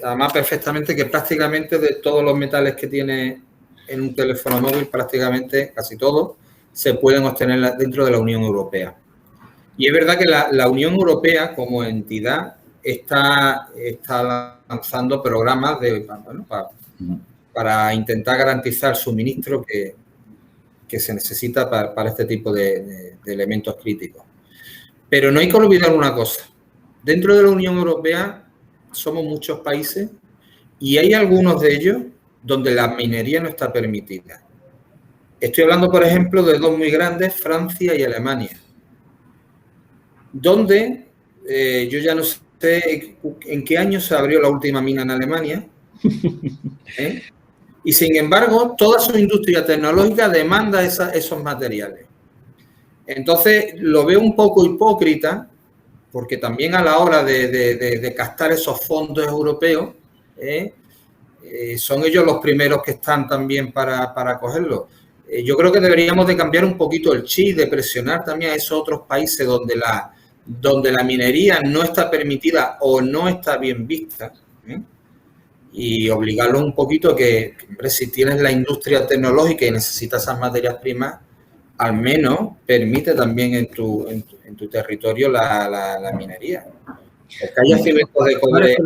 además perfectamente, que prácticamente de todos los metales que tiene en un teléfono móvil, prácticamente casi todos, se pueden obtener dentro de la Unión Europea. Y es verdad que la Unión Europea como entidad está lanzando programas para intentar garantizar suministro que se necesita para este tipo de elementos críticos. Pero no hay que olvidar una cosa. Dentro de la Unión Europea somos muchos países y hay algunos de ellos donde la minería no está permitida. Estoy hablando, por ejemplo, de dos muy grandes, Francia y Alemania, donde yo ya no sé en qué año se abrió la última mina en Alemania, y sin embargo, toda su industria tecnológica demanda esos materiales. Entonces, lo veo un poco hipócrita, porque también a la hora de captar esos fondos europeos, son ellos los primeros que están también para cogerlos. Yo creo que deberíamos de cambiar un poquito el chip, de presionar también a esos otros países donde la minería no está permitida o no está bien vista, y obligarlos un poquito a que, hombre, si tienes la industria tecnológica y necesitas esas materias primas, al menos permite también en tu territorio la minería. Es que hay yacimientos de cobre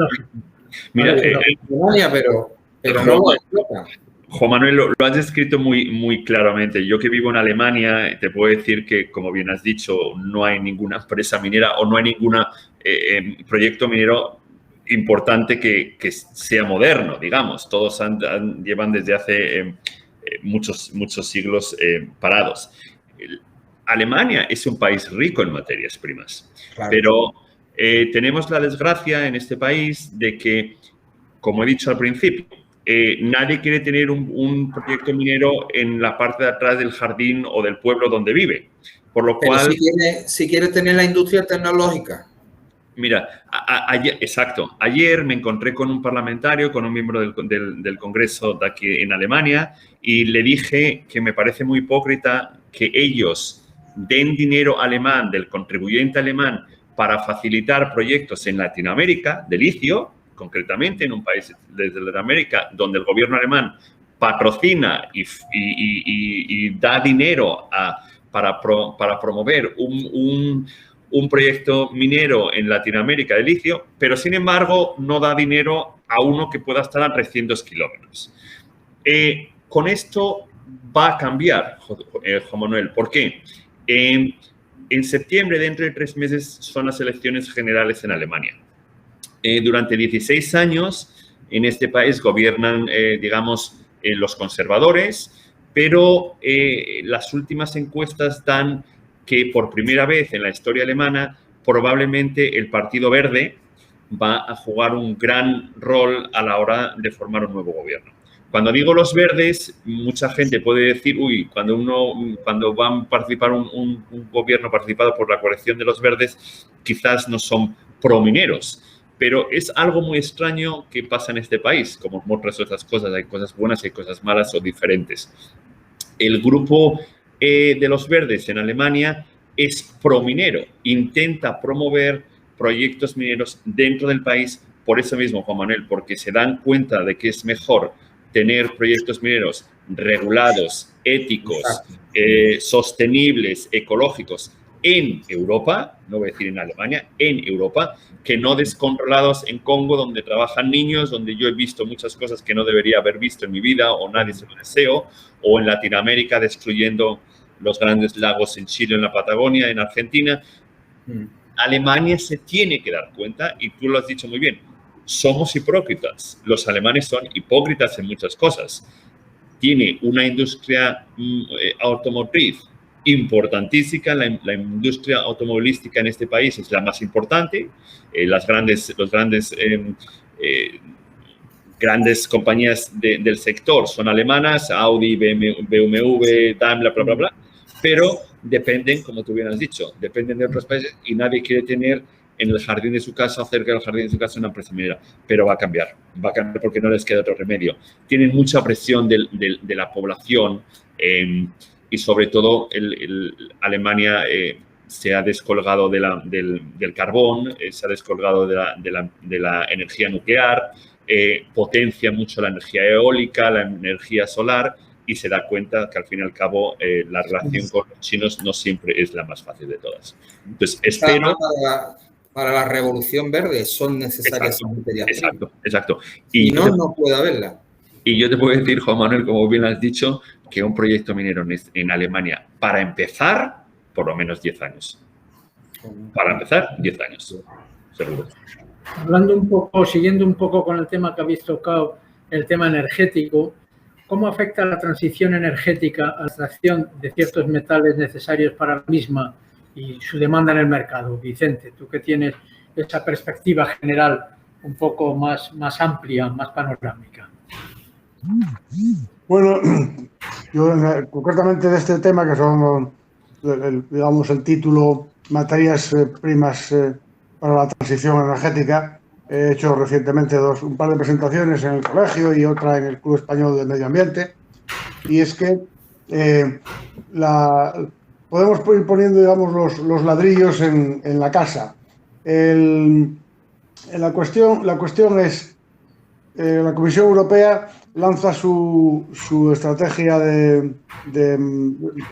Mira, en Alemania, pero no lo explotan. Juan Manuel, lo has descrito muy claramente. Yo que vivo en Alemania, te puedo decir que, como bien has dicho, no hay ninguna empresa minera o no hay ningún proyecto minero importante que sea moderno, digamos. Todos llevan desde hace muchos siglos parados. Alemania es un país rico en materias primas, claro, pero tenemos la desgracia en este país de que, como he dicho al principio, nadie quiere tener un proyecto minero en la parte de atrás del jardín o del pueblo donde vive. Por lo cual, si quiere tener la industria tecnológica. Mira, exacto. Ayer me encontré con un parlamentario, con un miembro del Congreso de aquí en Alemania, y le dije que me parece muy hipócrita que ellos den dinero alemán, del contribuyente alemán, para facilitar proyectos en Latinoamérica de litio, concretamente en un país de Latinoamérica donde el gobierno alemán patrocina y da dinero para promover un proyecto minero en Latinoamérica de litio, pero sin embargo no da dinero a uno que pueda estar a 300 kilómetros. Con esto va a cambiar, Juan Manuel. ¿Por qué? En septiembre, dentro de 3 meses, son las elecciones generales en Alemania. Durante 16 años en este país gobiernan, digamos, los conservadores, pero las últimas encuestas dan que por primera vez en la historia alemana probablemente el Partido Verde va a jugar un gran rol a la hora de formar un nuevo gobierno. Cuando digo los verdes, mucha gente puede decir, uy, cuando van a participar un gobierno participado por la coalición de los verdes, quizás no son promineros. Pero es algo muy extraño que pasa en este país, como otras cosas. Hay cosas buenas, hay cosas malas o diferentes. El grupo de los verdes en Alemania es prominero, intenta promover proyectos mineros dentro del país. Por eso mismo, Juan Manuel, porque se dan cuenta de que es mejor tener proyectos mineros regulados, éticos, sostenibles, ecológicos en Europa, no voy a decir en Alemania, en Europa, que no descontrolados en Congo, donde trabajan niños, donde yo he visto muchas cosas que no debería haber visto en mi vida o nadie se lo deseo, o en Latinoamérica destruyendo los grandes lagos en Chile, en la Patagonia, en Argentina. Alemania se tiene que dar cuenta, y tú lo has dicho muy bien, somos hipócritas. Los alemanes son hipócritas en muchas cosas. Tiene una industria automotriz importantísima, la industria automovilística en este país es la más importante. Los grandes compañías del sector son alemanas, Audi, BMW, Daimler, bla, bla, bla, pero dependen, como tú bien has dicho, dependen de otros países y nadie quiere tener en el jardín de su casa, cerca del jardín de su casa, una empresa minera. Pero va a cambiar porque no les queda otro remedio. Tienen mucha presión de la población y sobre todo Alemania se ha descolgado del carbón, se ha descolgado de la energía nuclear, potencia mucho la energía eólica, la energía solar, y se da cuenta que al fin y al cabo la relación con los chinos no siempre es la más fácil de todas. Entonces, espero... Para la revolución verde son necesarias esas materias primas. Exacto. Y no puede haberla. Y yo te puedo decir, Juan Manuel, como bien has dicho, que un proyecto minero en Alemania, para empezar, por lo menos 10 años. Para empezar, 10 años. Seguro. Hablando un poco, siguiendo un poco con el tema que habéis tocado, el tema energético, ¿cómo afecta la transición energética a la extracción de ciertos metales necesarios para la misma y su demanda en el mercado? Vicente, tú que tienes esa perspectiva general un poco más amplia, más panorámica. Bueno, yo concretamente de este tema, que son, digamos, el título Materias primas para la transición energética, he hecho recientemente un par de presentaciones en el colegio y otra en el Club Español de Medio Ambiente, y es que podemos ir poniendo, digamos, los ladrillos en la casa. La cuestión es, la Comisión Europea lanza su estrategia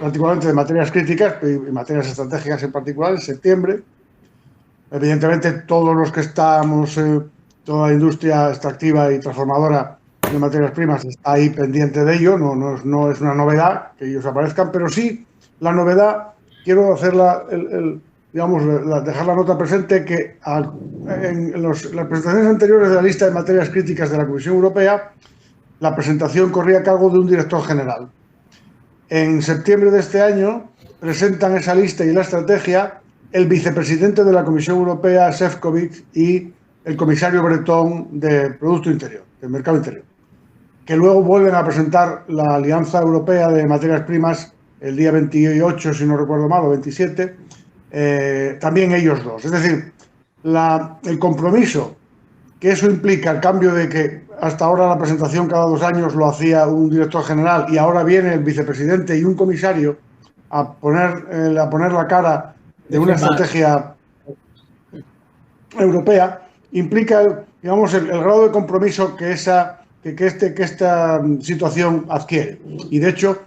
particularmente de materias críticas y materias estratégicas en particular en septiembre. Evidentemente, todos los que estamos, toda la industria extractiva y transformadora de materias primas está ahí pendiente de ello, no es una novedad que ellos aparezcan, pero sí la novedad, quiero hacerla, dejar la nota presente que en las presentaciones anteriores de la lista de materias críticas de la Comisión Europea, la presentación corría a cargo de un director general. En septiembre de este año presentan esa lista y la estrategia el vicepresidente de la Comisión Europea, Šefčovič, y el comisario Breton de Producto Interior, del Mercado Interior, que luego vuelven a presentar la Alianza Europea de Materias Primas el día 28, si no recuerdo mal, o 27, también ellos dos. Es decir, el compromiso que eso implica, el cambio de que hasta ahora la presentación cada 2 años lo hacía un director general y ahora viene el vicepresidente y un comisario a poner la cara de una estrategia europea, implica, digamos, el grado de compromiso que esta situación adquiere. Y de hecho,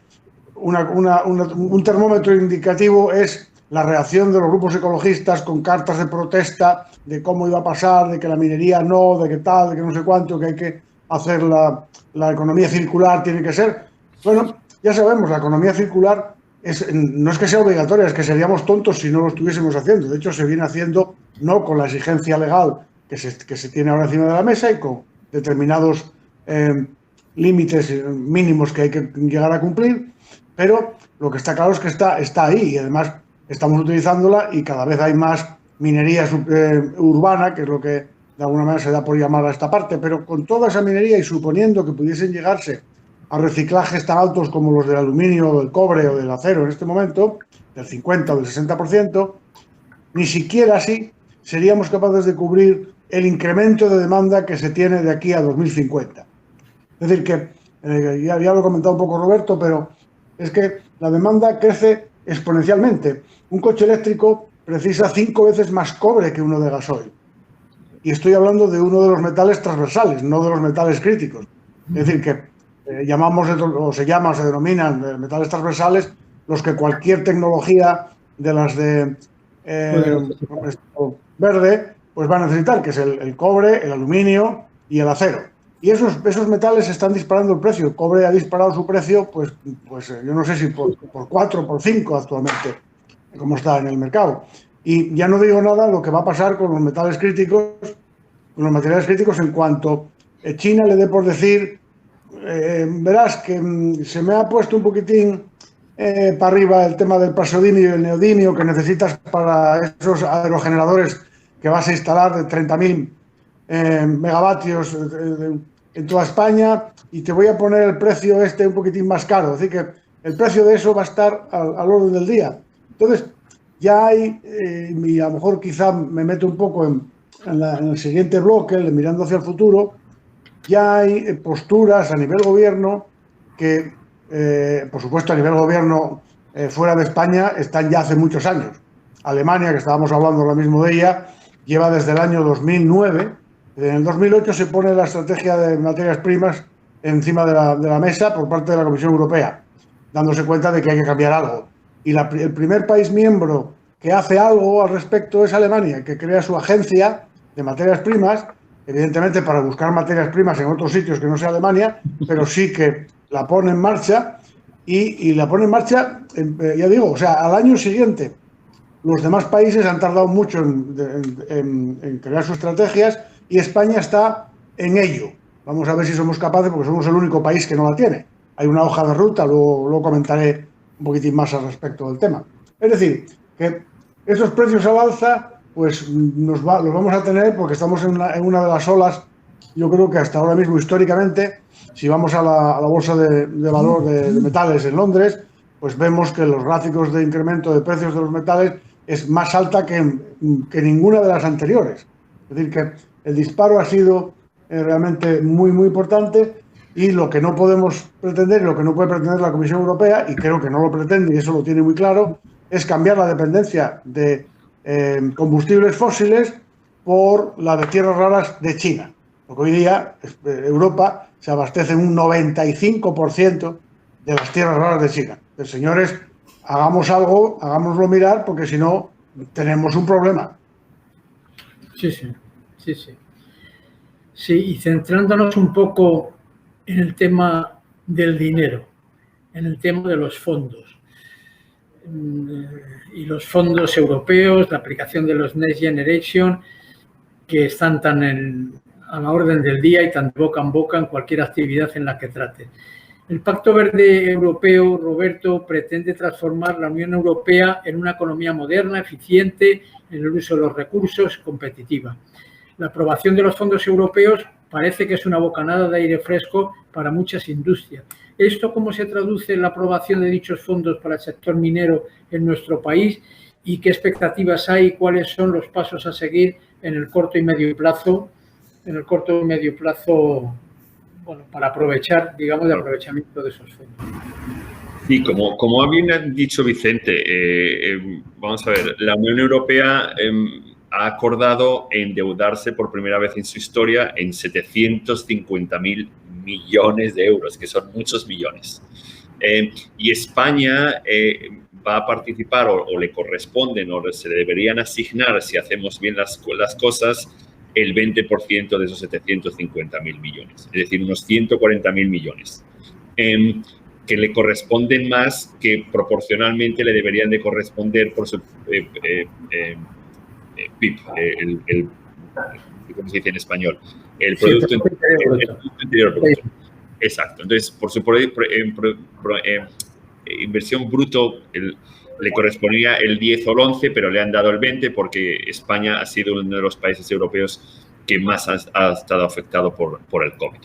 un termómetro indicativo es la reacción de los grupos ecologistas con cartas de protesta de cómo iba a pasar, de que la minería no, de que tal, de que no sé cuánto, que hay que hacer la economía circular, tiene que ser. Bueno, ya sabemos, la economía circular no es que sea obligatoria, es que seríamos tontos si no lo estuviésemos haciendo. De hecho, se viene haciendo no con la exigencia legal que se tiene ahora encima de la mesa y con determinados límites mínimos que hay que llegar a cumplir, pero lo que está claro es que está ahí y además estamos utilizándola y cada vez hay más minería urbana, que es lo que de alguna manera se da por llamar a esta parte, pero con toda esa minería y suponiendo que pudiesen llegarse a reciclajes tan altos como los del aluminio, del cobre o del acero en este momento, del 50 o del 60%, ni siquiera así seríamos capaces de cubrir el incremento de demanda que se tiene de aquí a 2050. Es decir, que ya lo ha comentado un poco Roberto, pero es que la demanda crece exponencialmente. Un coche eléctrico precisa 5 veces más cobre que uno de gasoil. Y estoy hablando de uno de los metales transversales, no de los metales críticos. Es decir, que se denominan metales transversales los que cualquier tecnología de las de verde pues va a necesitar, que es el cobre, el aluminio y el acero. Y esos metales están disparando el precio. El cobre ha disparado su precio, pues yo no sé si por 4 o por 5 actualmente, como está en el mercado. Y ya no digo nada lo que va a pasar con los metales críticos, con los materiales críticos en cuanto China le dé por decir, verás que se me ha puesto un poquitín para arriba el tema del praseodimio y el neodimio que necesitas para esos aerogeneradores que vas a instalar de 30.000 megavatios en toda España y te voy a poner el precio un poquitín más caro. Es decir, que el precio de eso va a estar al orden del día. Entonces, ya hay, y a lo mejor quizá me meto un poco en el siguiente bloque, mirando hacia el futuro, ya hay posturas a nivel gobierno que, por supuesto, a nivel gobierno fuera de España están ya hace muchos años. Alemania, que estábamos hablando ahora mismo de ella, lleva desde el año 2009. En el 2008 se pone la estrategia de materias primas encima de la mesa por parte de la Comisión Europea, dándose cuenta de que hay que cambiar algo. Y el primer país miembro que hace algo al respecto es Alemania, que crea su agencia de materias primas, evidentemente para buscar materias primas en otros sitios que no sea Alemania, pero sí que la pone en marcha y la pone en marcha, ya digo, o sea, al año siguiente. Los demás países han tardado mucho en crear sus estrategias y España está en ello. Vamos a ver si somos capaces, porque somos el único país que no la tiene. Hay una hoja de ruta, luego comentaré un poquitín más al respecto del tema. Es decir, que estos precios al alza, pues los vamos a tener porque estamos en una de las olas, yo creo que hasta ahora mismo históricamente, si vamos a la bolsa de valor de metales en Londres, pues vemos que los gráficos de incremento de precios de los metales es más alta que ninguna de las anteriores. Es decir, que el disparo ha sido realmente muy, muy importante y lo que no podemos pretender y lo que no puede pretender la Comisión Europea, y creo que no lo pretende y eso lo tiene muy claro, es cambiar la dependencia de combustibles fósiles por la de tierras raras de China. Porque hoy día Europa se abastece en un 95% de las tierras raras de China. Entonces, señores, hagamos algo, hagámoslo mirar, porque si no, tenemos un problema. Sí. Sí, y centrándonos un poco en el tema del dinero, en el tema de los fondos. Y los fondos europeos, la aplicación de los Next Generation, que están tan a la orden del día y tan de boca en boca en cualquier actividad en la que trate. El Pacto Verde Europeo, Roberto, pretende transformar la Unión Europea en una economía moderna, eficiente, en el uso de los recursos, competitiva. La aprobación de los fondos europeos parece que es una bocanada de aire fresco para muchas industrias. ¿Esto cómo se traduce en la aprobación de dichos fondos para el sector minero en nuestro país? ¿Y qué expectativas hay y cuáles son los pasos a seguir en el corto y medio plazo? Bueno, para aprovechar, digamos, el aprovechamiento de esos fondos. Sí, como bien dicho Vicente, vamos a ver, la Unión Europea ha acordado endeudarse por primera vez en su historia en 750.000 millones de euros, que son muchos millones. Y España va a participar o le corresponden o se le deberían asignar, si hacemos bien las cosas, el 20% de esos 750.000 millones, es decir, unos 140.000 millones, que le corresponden más que proporcionalmente le deberían de corresponder por su PIB, ¿cómo se dice en español? El Producto Interior Bruto. Exacto. Entonces, por su inversión bruto le correspondía el 10 o el 11, pero le han dado el 20 porque España ha sido uno de los países europeos que más ha estado afectado por el COVID.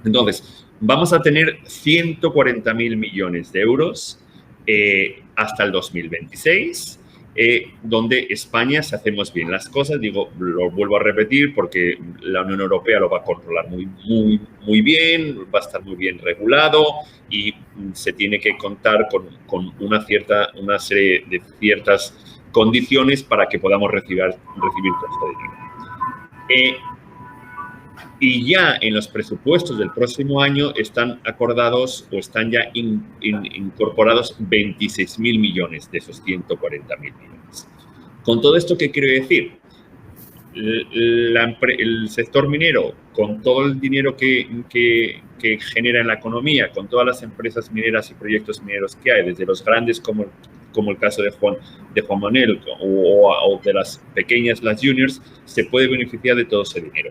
Entonces, vamos a tener 140.000 millones de euros hasta el 2026, donde España, si hacemos bien las cosas, lo vuelvo a repetir porque la Unión Europea lo va a controlar muy bien, va a estar muy bien regulado y se tiene que contar con una serie de ciertas condiciones para que podamos recibir todo este dinero. Y ya en los presupuestos del próximo año están acordados o están ya incorporados 26.000 millones de esos 140.000 millones. Con todo esto, ¿qué quiero decir? El sector minero, con todo el dinero que genera en la economía, con todas las empresas mineras y proyectos mineros que hay, desde los grandes como el caso de Juan Manuel o de las pequeñas, las juniors, se puede beneficiar de todo ese dinero.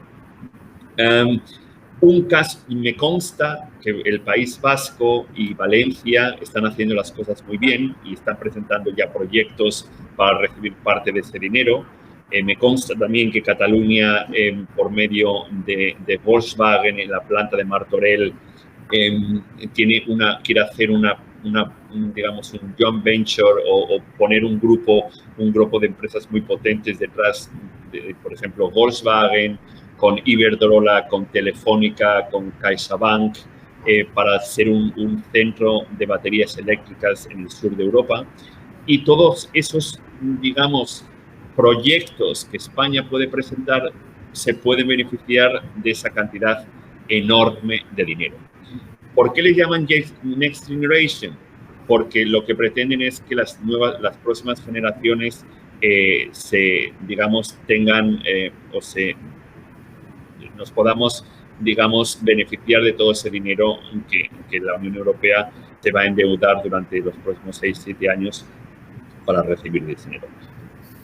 Un caso, me consta que el País Vasco y Valencia están haciendo las cosas muy bien y están presentando ya proyectos para recibir parte de ese dinero. Me consta también que Cataluña, por medio de Volkswagen en la planta de Martorell, quiere hacer una digamos, un joint venture o poner un grupo de empresas muy potentes detrás, por ejemplo, Volkswagen, con Iberdrola, con Telefónica, con CaixaBank, para hacer un centro de baterías eléctricas en el sur de Europa. Y todos esos, digamos, proyectos que España puede presentar se pueden beneficiar de esa cantidad enorme de dinero. ¿Por qué le llaman Next Generation? Porque lo que pretenden es que las próximas generaciones tengan nos podamos, digamos, beneficiar de todo ese dinero que la Unión Europea se va a endeudar durante los próximos 6-7 años para recibir ese dinero.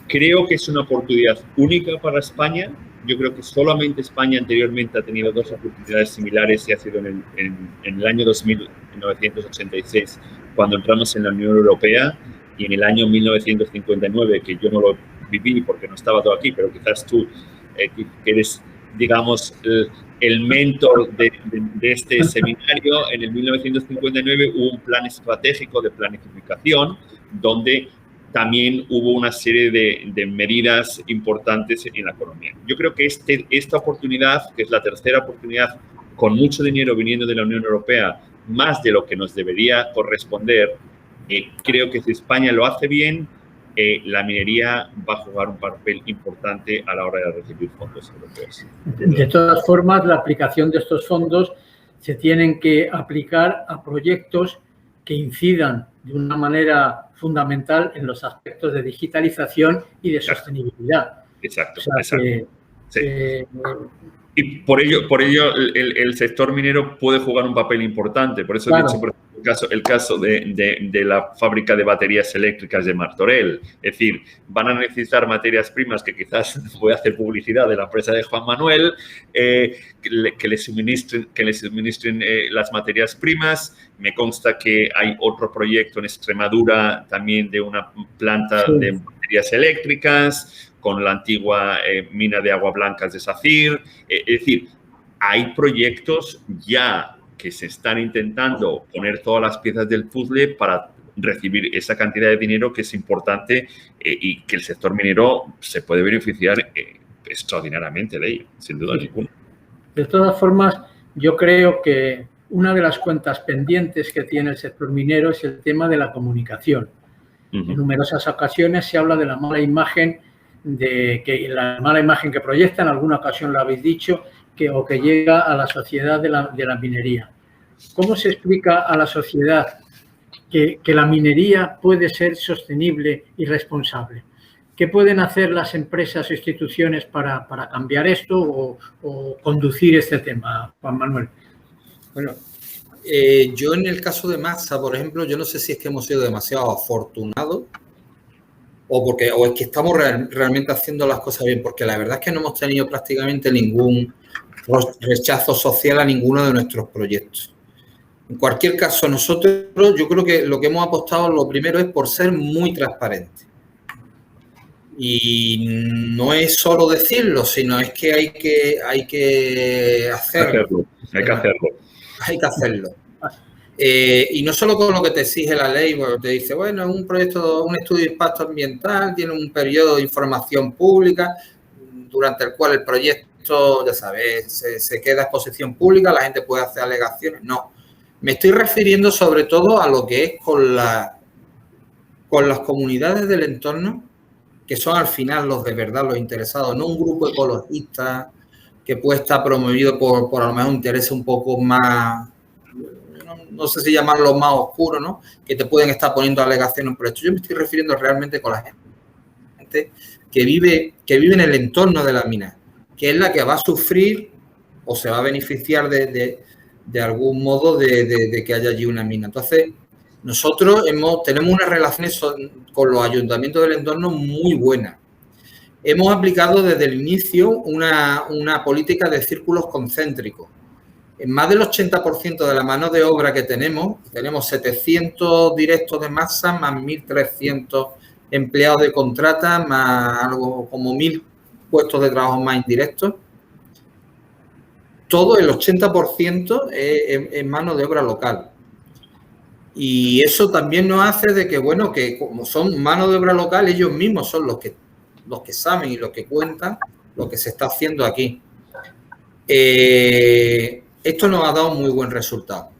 Creo que es una oportunidad única para España. Yo creo que solamente España anteriormente ha tenido 2 oportunidades similares y ha sido en el año 1986, cuando entramos en la Unión Europea, y en el año 1959, que yo no lo viví porque no estaba todo aquí, pero quizás tú, que eres, digamos, el mentor de este seminario. En el 1959 hubo un plan estratégico de planificación donde también hubo una serie de medidas importantes en la economía. Yo creo que esta oportunidad, que es la tercera oportunidad con mucho dinero viniendo de la Unión Europea, más de lo que nos debería corresponder, creo que si España lo hace bien, la minería va a jugar un papel importante a la hora de recibir fondos europeos. De todas formas, la aplicación de estos fondos se tienen que aplicar a proyectos que incidan de una manera fundamental en los aspectos de digitalización y de sostenibilidad. Exacto, o sea, exacto. Sí. Y por ello el sector minero puede jugar un papel importante. Por eso he dicho, por ejemplo, el caso de la fábrica de baterías eléctricas de Martorell. Es decir, van a necesitar materias primas que quizás voy a hacer publicidad de la empresa de Juan Manuel, que les suministren las materias primas. Me consta que hay otro proyecto en Extremadura también de una planta de baterías eléctricas, con la antigua mina de agua blancas de Safir. Es decir, hay proyectos ya que se están intentando poner todas las piezas del puzzle para recibir esa cantidad de dinero que es importante, y que el sector minero se puede beneficiar extraordinariamente de ello, sin duda ninguna. De todas formas, yo creo que una de las cuentas pendientes que tiene el sector minero es el tema de la comunicación. En numerosas ocasiones se habla de la mala imagen que proyecta, en alguna ocasión lo habéis dicho, que llega a la sociedad de la minería. ¿Cómo se explica a la sociedad que la minería puede ser sostenible y responsable? ¿Qué pueden hacer las empresas o instituciones para cambiar esto o conducir este tema, Juan Manuel? Bueno, yo en el caso de Masa, por ejemplo, yo no sé si es que hemos sido demasiado afortunados o es que estamos realmente haciendo las cosas bien, porque la verdad es que no hemos tenido prácticamente ningún rechazo social a ninguno de nuestros proyectos. En cualquier caso, nosotros, yo creo que lo que hemos apostado, lo primero es por ser muy transparentes. Y no es solo decirlo, sino es que hay que hacerlo. Hay que hacerlo. Y no solo con lo que te exige la ley, porque te dice, bueno, es un estudio de impacto ambiental, tiene un periodo de información pública durante el cual el proyecto, ya sabes, se queda a exposición pública, la gente puede hacer alegaciones. No, me estoy refiriendo sobre todo a lo que es con las comunidades del entorno, que son al final los de verdad los interesados, no un grupo ecologista que puede estar promovido por a lo mejor un interés un poco más, no sé si llamarlo más oscuro, ¿no? Que te pueden estar poniendo alegaciones por esto. Yo me estoy refiriendo realmente con la gente que vive en el entorno de la mina, que es la que va a sufrir o se va a beneficiar de algún modo de que haya allí una mina. Entonces, nosotros tenemos unas relaciones con los ayuntamientos del entorno muy buenas. Hemos aplicado desde el inicio una política de círculos concéntricos. En más del 80% de la mano de obra que tenemos 700 directos de Masa, más 1.300 empleados de contrata, más algo como 1.000 puestos de trabajo más indirectos. Todo el 80% es mano de obra local. Y eso también nos hace de que, bueno, que como son mano de obra local, ellos mismos son los que saben y los que cuentan lo que se está haciendo aquí. Esto nos ha dado muy buen resultado.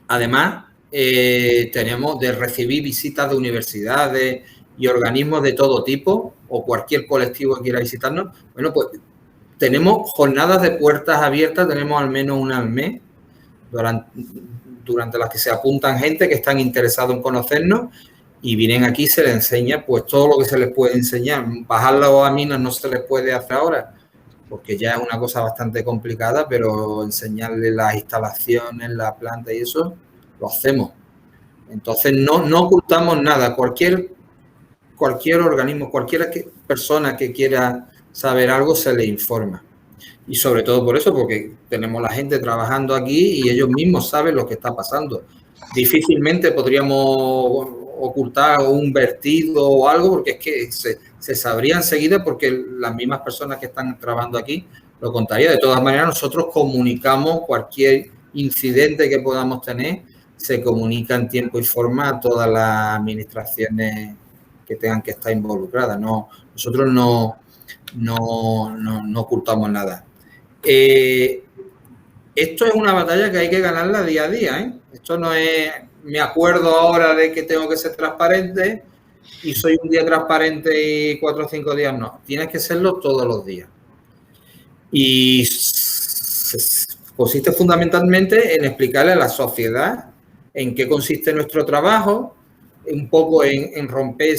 Además, tenemos de recibir visitas de universidades y organismos de todo tipo, o cualquier colectivo que quiera visitarnos. Bueno, pues tenemos jornadas de puertas abiertas, tenemos al menos una al mes, durante las que se apuntan gente que están interesados en conocernos y vienen aquí y se les enseña pues todo lo que se les puede enseñar. Bajar las aminas no se les puede hacer ahora, porque ya es una cosa bastante complicada, pero enseñarles las instalaciones, la planta y eso, lo hacemos. Entonces, no ocultamos nada. Cualquier organismo, cualquier persona que quiera saber algo, se le informa. Y sobre todo por eso, porque tenemos la gente trabajando aquí y ellos mismos saben lo que está pasando. Difícilmente podríamos ocultar un vertido o algo, porque es que se sabría enseguida, porque las mismas personas que están trabajando aquí lo contarían. De todas maneras, nosotros comunicamos cualquier incidente que podamos tener, se comunica en tiempo y forma a todas las administraciones que tengan que estar involucradas. Nosotros no ocultamos nada. Esto es una batalla que hay que ganarla día a día, ¿eh? Esto no es, me acuerdo ahora de que tengo que ser transparente y soy un día transparente y 4 o 5 días no. Tienes que serlo todos los días. Y consiste fundamentalmente en explicarle a la sociedad en qué consiste nuestro trabajo, un poco en romper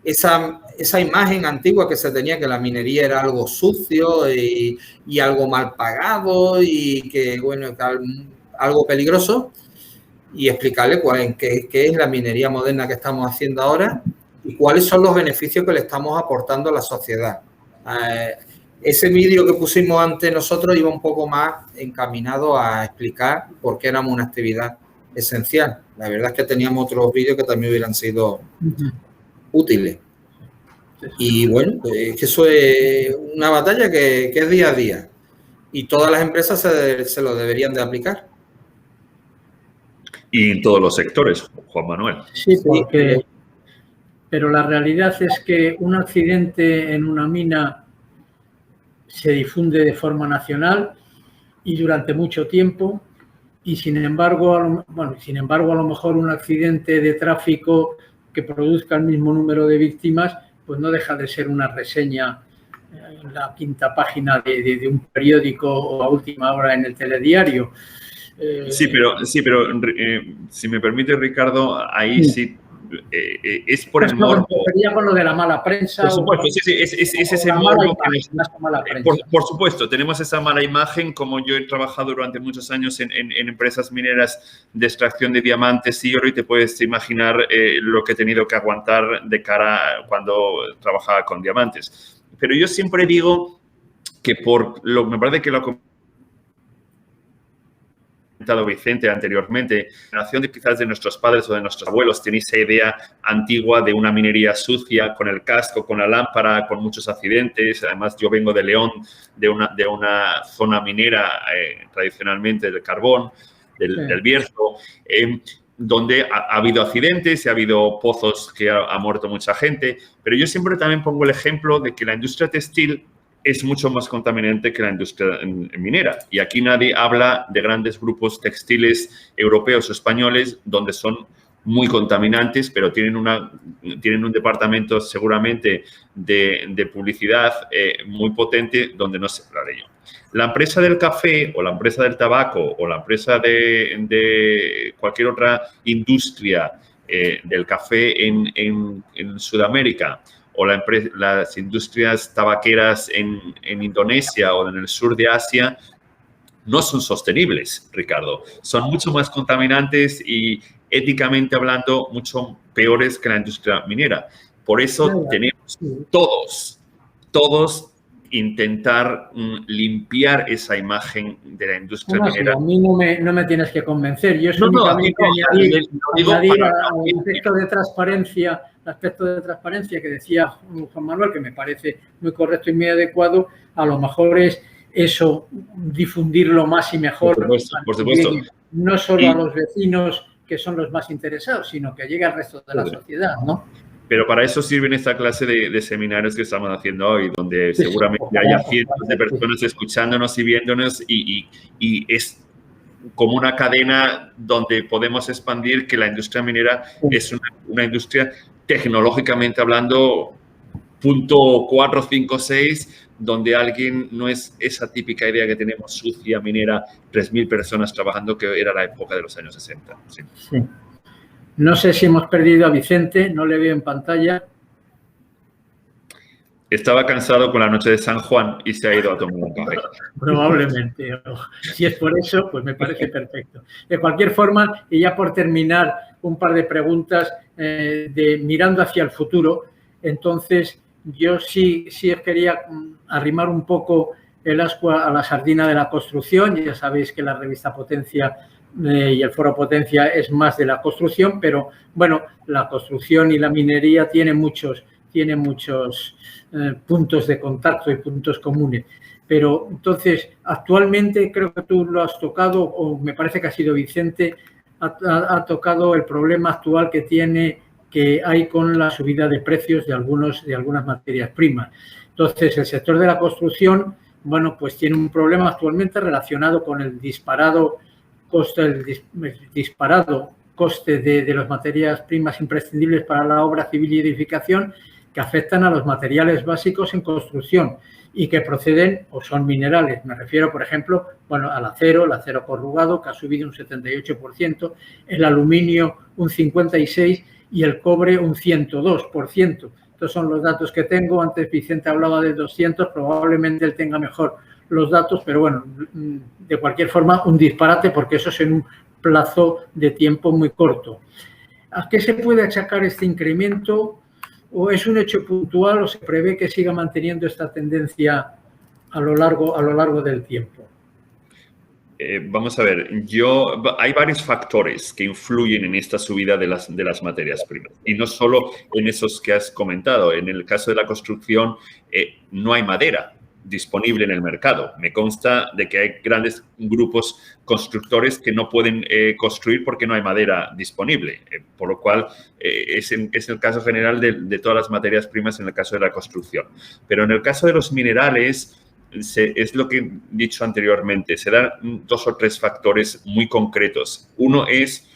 esa imagen antigua que se tenía, que la minería era algo sucio y algo mal pagado y que, bueno, algo peligroso, y explicarle qué es la minería moderna que estamos haciendo ahora y cuáles son los beneficios que le estamos aportando a la sociedad. Ese vídeo que pusimos antes nosotros iba un poco más encaminado a explicar por qué éramos una actividad esencial. La verdad es que teníamos otros vídeos que también hubieran sido útiles. Y bueno, pues eso es una batalla que es día a día y todas las empresas se lo deberían de aplicar. Y en todos los sectores, Juan Manuel. Sí, porque, pero la realidad es que un accidente en una mina se difunde de forma nacional y durante mucho tiempo, y sin embargo, a lo mejor un accidente de tráfico que produzca el mismo número de víctimas, pues no deja de ser una reseña en la 5ª página de un periódico o a última hora en el telediario. Sí, pero si me permite, Ricardo, ahí sí es por el morbo. Sería con lo de la mala prensa. Por supuesto, sí, es ese morbo. Por supuesto, tenemos esa mala imagen. Como yo he trabajado durante muchos años en empresas mineras de extracción de diamantes y oro, y te puedes imaginar lo que he tenido que aguantar de cara cuando trabajaba con diamantes. Pero yo siempre digo que me parece que lo Vicente anteriormente, la generación quizás de nuestros padres o de nuestros abuelos tiene esa idea antigua de una minería sucia, con el casco, con la lámpara, con muchos accidentes. Además, yo vengo de León, de una zona minera tradicionalmente del carbón, del Bierzo, donde ha habido accidentes y ha habido pozos que ha muerto mucha gente. Pero yo siempre también pongo el ejemplo de que la industria textil es mucho más contaminante que la industria minera. Y aquí nadie habla de grandes grupos textiles europeos o españoles donde son muy contaminantes, pero tienen un departamento seguramente de publicidad muy potente donde no se habla de ello. La empresa del café o la empresa del tabaco o la empresa de cualquier otra industria del café en Sudamérica, o las industrias tabaqueras en Indonesia o en el sur de Asia, no son sostenibles, Ricardo. Son mucho más contaminantes y éticamente hablando mucho peores que la industria minera. Por eso tenemos todos intentar limpiar esa imagen de la industria minera. A mí no me tienes que convencer. Yo únicamente añadir al aspecto de transparencia que decía Juan Manuel, que me parece muy correcto y muy adecuado. A lo mejor es eso, difundirlo más y mejor. Por supuesto. no solo a los vecinos, que son los más interesados, sino que llegue al resto de la sociedad, ¿no? Pero para eso sirven esta clase de seminarios que estamos haciendo hoy, donde seguramente haya cientos de personas escuchándonos y viéndonos, y es como una cadena donde podemos expandir que la industria minera es una industria tecnológicamente hablando punto 4, 5, 6, donde alguien no es esa típica idea que tenemos sucia, minera, 3.000 personas trabajando, que era la época de los años 60. Sí. Sí. No sé si hemos perdido a Vicente, no le veo en pantalla. Estaba cansado con la noche de San Juan y se ha ido a tomar un café. Probablemente. Si es por eso, pues me parece perfecto. De cualquier forma, y ya por terminar, un par de preguntas mirando hacia el futuro. Entonces, yo sí quería arrimar un poco el ascua a la sardina de la construcción. Ya sabéis que la revista Potencia y el foro Potencia es más de la construcción, pero bueno, la construcción y la minería tienen muchos puntos de contacto y puntos comunes. Pero entonces, actualmente creo que tú lo has tocado, o me parece que ha sido Vicente, ha tocado el problema actual que hay con la subida de precios de algunas materias primas. Entonces, el sector de la construcción, bueno, pues tiene un problema actualmente relacionado con el disparado coste de las materias primas imprescindibles para la obra civil y edificación, que afectan a los materiales básicos en construcción y que proceden o son minerales. Me refiero, por ejemplo, bueno, al acero, el acero corrugado, que ha subido un 78%, el aluminio un 56% y el cobre un 102%. Estos son los datos que tengo. Antes Vicente hablaba de 200, probablemente él tenga mejor los datos, pero bueno, de cualquier forma, un disparate, porque eso es en un plazo de tiempo muy corto. ¿A qué se puede achacar este incremento? ¿O es un hecho puntual o se prevé que siga manteniendo esta tendencia a lo largo del tiempo? Vamos a ver, hay varios factores que influyen en esta subida de las materias primas. Y no solo en esos que has comentado. En el caso de la construcción, no hay madera disponible en el mercado. Me consta de que hay grandes grupos constructores que no pueden construir porque no hay madera disponible, por lo cual es el caso general de todas las materias primas en el caso de la construcción. Pero en el caso de los minerales, es lo que he dicho anteriormente, se dan 2 o 3 factores muy concretos. Uno es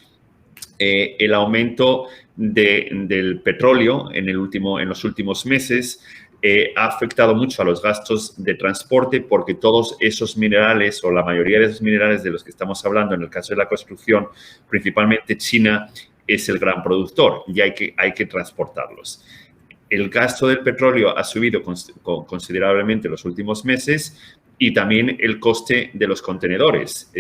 el aumento del petróleo en los últimos meses. Ha afectado mucho a los gastos de transporte porque todos esos minerales, o la mayoría de esos minerales de los que estamos hablando en el caso de la construcción, principalmente China, es el gran productor y hay que transportarlos. El gasto del petróleo ha subido considerablemente en los últimos meses y también el coste de los contenedores.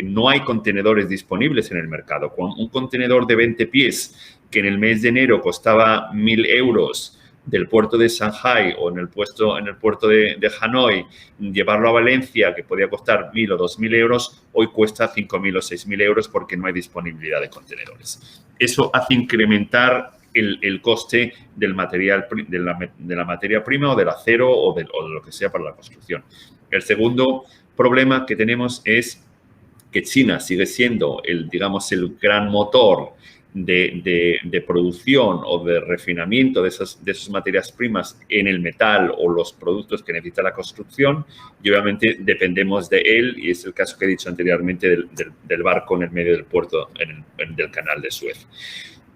No hay contenedores disponibles en el mercado. Un contenedor de 20 pies que en el mes de enero costaba 1.000 euros del puerto de Shanghai o en el puerto de Hanoi, llevarlo a Valencia, que podía costar 1.000 o 2.000 euros, hoy cuesta 5.000 o 6.000 euros porque no hay disponibilidad de contenedores. Eso hace incrementar el coste del material, de la materia prima o del acero o de lo que sea para la construcción. El segundo problema que tenemos es que China sigue siendo el gran motor de producción o de refinamiento de esas materias primas en el metal o los productos que necesita la construcción, y obviamente dependemos de él, y es el caso que he dicho anteriormente del barco en el medio del puerto, del canal de Suez.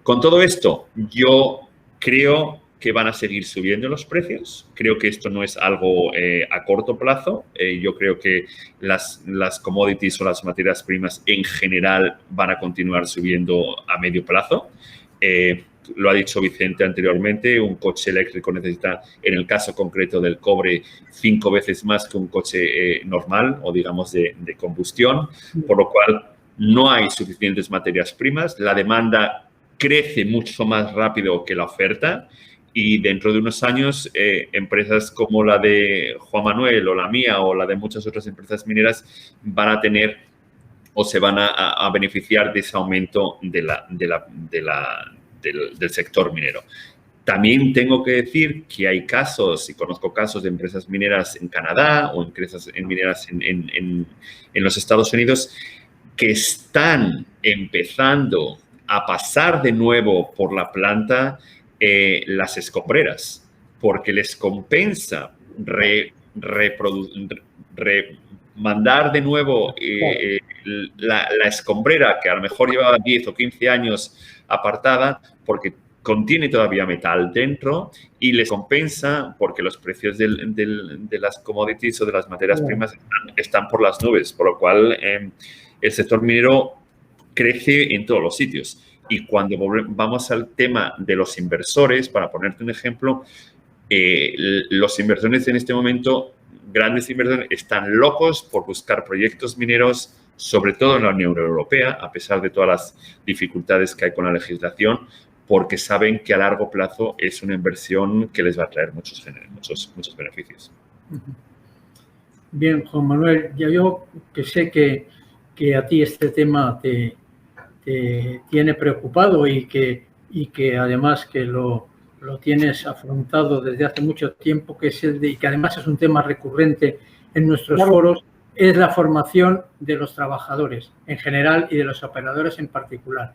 Con todo esto, yo creo que van a seguir subiendo los precios. Creo que esto no es algo a corto plazo. Yo creo que las commodities o las materias primas en general van a continuar subiendo a medio plazo. Lo ha dicho Vicente anteriormente, un coche eléctrico necesita, en el caso concreto del cobre, 5 veces más que un coche normal o, digamos, de combustión, por lo cual no hay suficientes materias primas. La demanda crece mucho más rápido que la oferta. Y dentro de unos años, empresas como la de Juan Manuel o la mía o la de muchas otras empresas mineras van a tener o se van a beneficiar de ese aumento del sector minero. También tengo que decir que hay casos, y conozco casos de empresas mineras en Canadá o empresas mineras en los Estados Unidos que están empezando a pasar de nuevo por la planta las escombreras, porque les compensa mandar de nuevo la escombrera, que a lo mejor llevaba 10 o 15 años apartada, porque contiene todavía metal dentro, y les compensa porque los precios de las commodities o de las materias primas están por las nubes, por lo cual el sector minero crece en todos los sitios. Y cuando vamos al tema de los inversores, para ponerte un ejemplo, los inversores en este momento, grandes inversores, están locos por buscar proyectos mineros, sobre todo en la Unión Europea, a pesar de todas las dificultades que hay con la legislación, porque saben que a largo plazo es una inversión que les va a traer muchos beneficios. Bien, Juan Manuel, ya yo que sé que a ti este tema te tiene preocupado y que además que lo tienes afrontado desde hace mucho tiempo, y que además es un tema recurrente en nuestros foros, es la formación de los trabajadores en general y de los operadores en particular.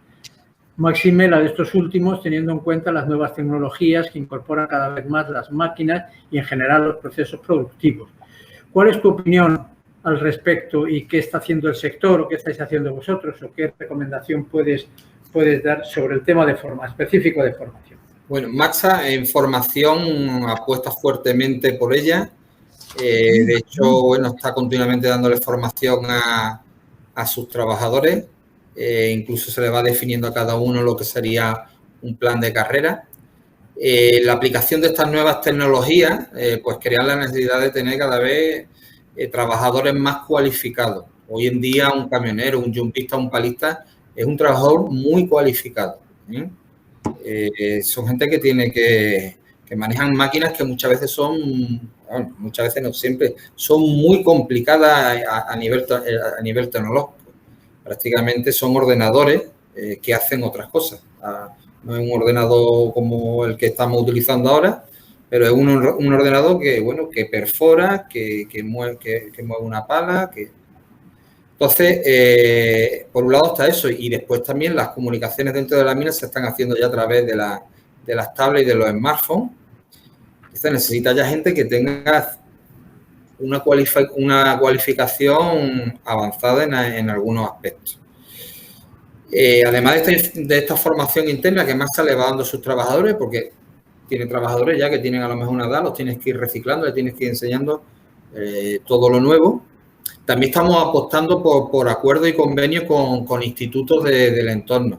Máxime la de estos últimos, teniendo en cuenta las nuevas tecnologías que incorporan cada vez más las máquinas y en general los procesos productivos. ¿Cuál es tu opinión al respecto y qué está haciendo el sector o qué estáis haciendo vosotros o qué recomendación puedes dar sobre el tema específico de formación? Bueno, Maxa en formación apuesta fuertemente por ella. De hecho, bueno, está continuamente dándole formación a sus trabajadores. Incluso se le va definiendo a cada uno lo que sería un plan de carrera. La aplicación de estas nuevas tecnologías pues crea la necesidad de tener cada vez trabajadores más cualificados. Hoy en día un camionero, un jumpista, un palista es un trabajador muy cualificado. Son gente que manejan máquinas que muchas veces muchas veces no siempre, son muy complicadas a nivel tecnológico. Prácticamente son ordenadores que hacen otras cosas. No es un ordenador como el que estamos utilizando ahora, pero es un ordenador que perfora, que mueve una pala. Entonces, por un lado está eso, y después también las comunicaciones dentro de la mina se están haciendo ya a través de las tablets y de los smartphones. Entonces, necesita ya gente que tenga una cualificación avanzada en algunos aspectos. Además de esta formación interna que Maxa le va dando a sus trabajadores, porque tiene trabajadores ya que tienen a lo mejor una edad, los tienes que ir reciclando, les tienes que ir enseñando todo lo nuevo. También estamos apostando por acuerdos y convenios con institutos del entorno,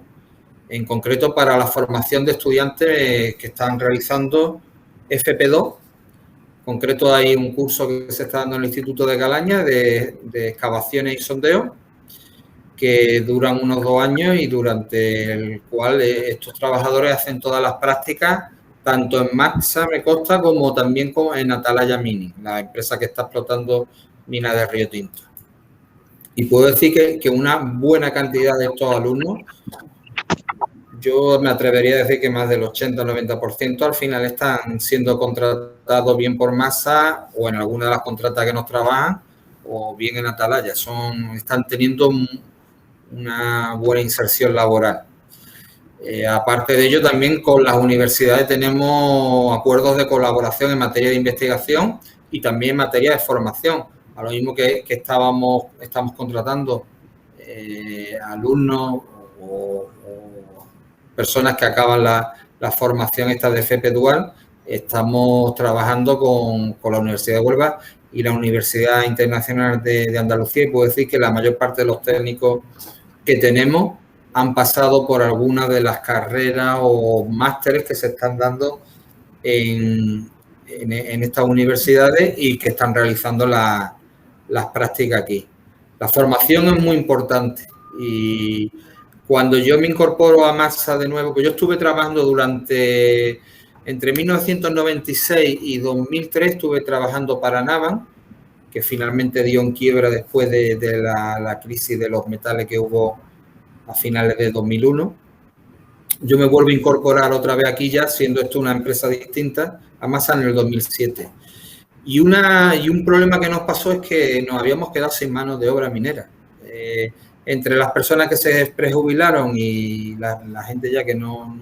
en concreto para la formación de estudiantes que están realizando FP2. En concreto hay un curso que se está dando en el Instituto de Calaña de excavaciones y sondeo, que duran unos 2 años y durante el cual estos trabajadores hacen todas las prácticas, tanto en Maxa, me consta, como también en Atalaya Mining, la empresa que está explotando minas de Río Tinto. Y puedo decir que una buena cantidad de estos alumnos, yo me atrevería a decir que más del 80-90% al final están siendo contratados bien por Maxa o en alguna de las contratas que nos trabajan o bien en Atalaya. Están teniendo una buena inserción laboral. Aparte de ello, también con las universidades tenemos acuerdos de colaboración en materia de investigación y también en materia de formación. A lo mismo que estamos contratando alumnos o personas que acaban la formación esta de FP Dual, estamos trabajando con la Universidad de Huelva y la Universidad Internacional de Andalucía, y puedo decir que la mayor parte de los técnicos que tenemos han pasado por alguna de las carreras o másteres que se están dando en estas universidades y que están realizando las prácticas aquí. La formación es muy importante y cuando yo me incorporo a Maxa de nuevo, pues yo estuve trabajando entre 1996 y 2003 estuve trabajando para Navan, que finalmente dio en quiebra después de la crisis de los metales que hubo a finales de 2001. Yo me vuelvo a incorporar otra vez aquí ya, siendo esto una empresa distinta, a Maxa en el 2007. Y un problema que nos pasó es que nos habíamos quedado sin mano de obra minera. entre las personas que se prejubilaron y la gente ya que no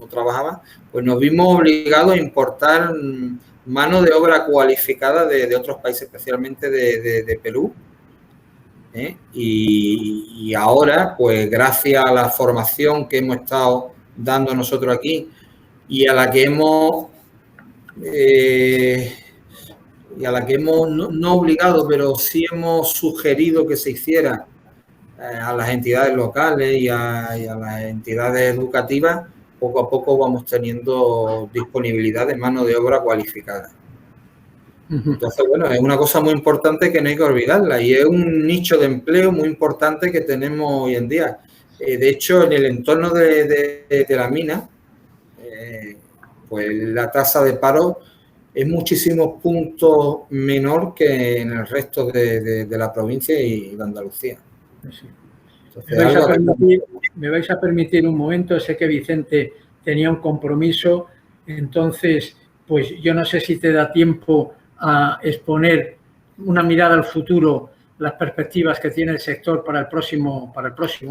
trabajaba, pues nos vimos obligados a importar mano de obra cualificada de otros países, especialmente de Perú. Y ahora, pues gracias a la formación que hemos estado dando nosotros aquí y a la que hemos no obligado, pero sí hemos sugerido que se hiciera a las entidades locales y a las entidades educativas, poco a poco vamos teniendo disponibilidad de mano de obra cualificada. Entonces, bueno, es una cosa muy importante que no hay que olvidarla y es un nicho de empleo muy importante que tenemos hoy en día. De hecho, en el entorno de la mina, pues la tasa de paro es muchísimos puntos menor que en el resto de la provincia y de Andalucía. Sí. Entonces, me vais a permitir un momento, sé que Vicente tenía un compromiso, entonces, pues yo no sé si te da tiempo a exponer una mirada al futuro, las perspectivas que tiene el sector para el próximo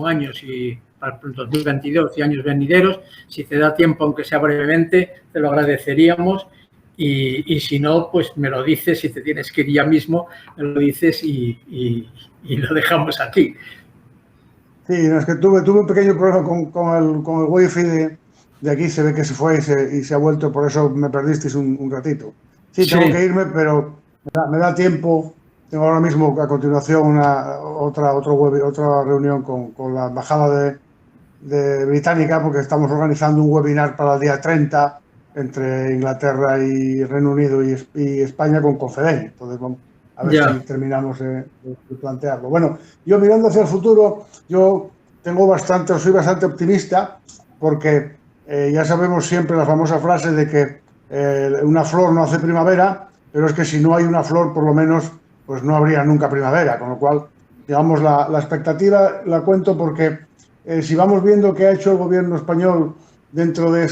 año, y para el 2022 y años venideros. Si te da tiempo, aunque sea brevemente, te lo agradeceríamos. Y si no, pues me lo dices, si te tienes que ir ya mismo, me lo dices y lo dejamos aquí. Sí, no, es que tuve un pequeño problema con el wifi de aquí, se ve que se fue y se ha vuelto, por eso me perdisteis un ratito. Sí, tengo que irme, pero me da tiempo. Tengo ahora mismo a continuación otra reunión con la embajada de Británica, porque estamos organizando un webinar para el día 30 entre Inglaterra y Reino Unido y España con Confedem. Entonces vamos a ver si terminamos de plantearlo. Bueno, yo mirando hacia el futuro, yo soy bastante optimista, porque ya sabemos siempre la famosa frase de que una flor no hace primavera, pero es que si no hay una flor, por lo menos, pues no habría nunca primavera, con lo cual, digamos, la expectativa la cuento porque si vamos viendo qué ha hecho el gobierno español dentro del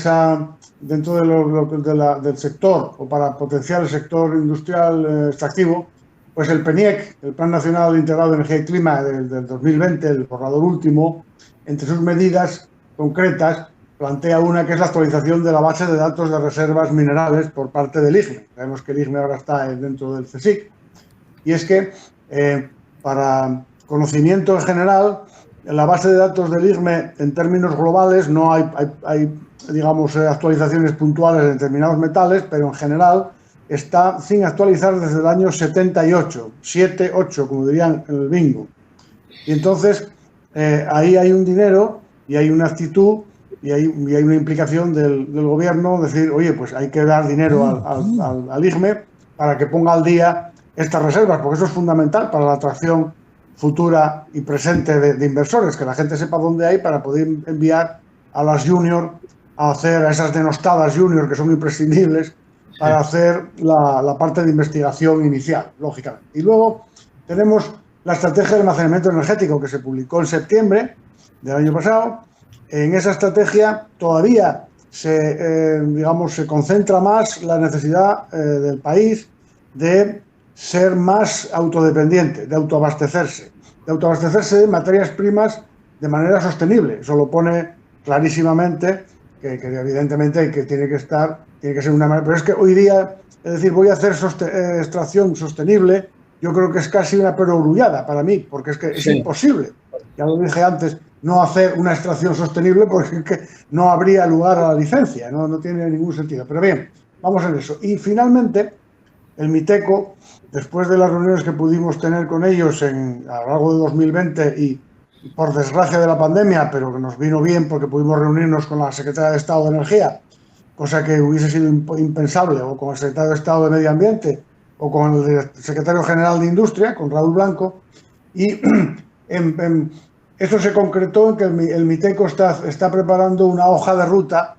sector o para potenciar el sector industrial extractivo, pues el PNIEC, el Plan Nacional Integrado de Energía y Clima del 2020, el borrador último, entre sus medidas concretas, plantea una que es la actualización de la base de datos de reservas minerales por parte del IGME. Sabemos que el IGME ahora está dentro del CSIC. Y es que, para conocimiento en general, en la base de datos del IGME, en términos globales, no hay digamos, actualizaciones puntuales de determinados metales, pero en general está sin actualizar desde el año 78, 7-8, como dirían en el bingo. Y entonces, ahí hay un dinero y hay una actitud y hay una implicación del gobierno, decir, oye, pues hay que dar dinero al IGME para que ponga al día estas reservas, porque eso es fundamental para la atracción futura y presente de inversores, que la gente sepa dónde hay para poder enviar a las junior a hacer, a esas denostadas junior que son imprescindibles, para hacer la parte de investigación inicial, lógicamente. Y luego tenemos la estrategia de almacenamiento energético que se publicó en septiembre del año pasado. En esa estrategia todavía se concentra más la necesidad del país de ser más autodependiente, de autoabastecerse de materias primas de manera sostenible. Eso lo pone clarísimamente que evidentemente tiene que ser una manera. Pero es que hoy día, es decir, voy a hacer extracción sostenible, yo creo que es casi una perogrullada para mí, porque es que es imposible. Ya lo dije antes, no hacer una extracción sostenible porque es que no habría lugar a la licencia, no tiene ningún sentido. Pero bien, vamos en eso. Y finalmente, el MITECO, después de las reuniones que pudimos tener con ellos a lo largo de 2020 y por desgracia de la pandemia, pero que nos vino bien porque pudimos reunirnos con la Secretaria de Estado de Energía, cosa que hubiese sido impensable, o con el Secretario de Estado de Medio Ambiente, o con el Secretario General de Industria, con Raúl Blanco, y eso se concretó en que el MITECO está preparando una hoja de ruta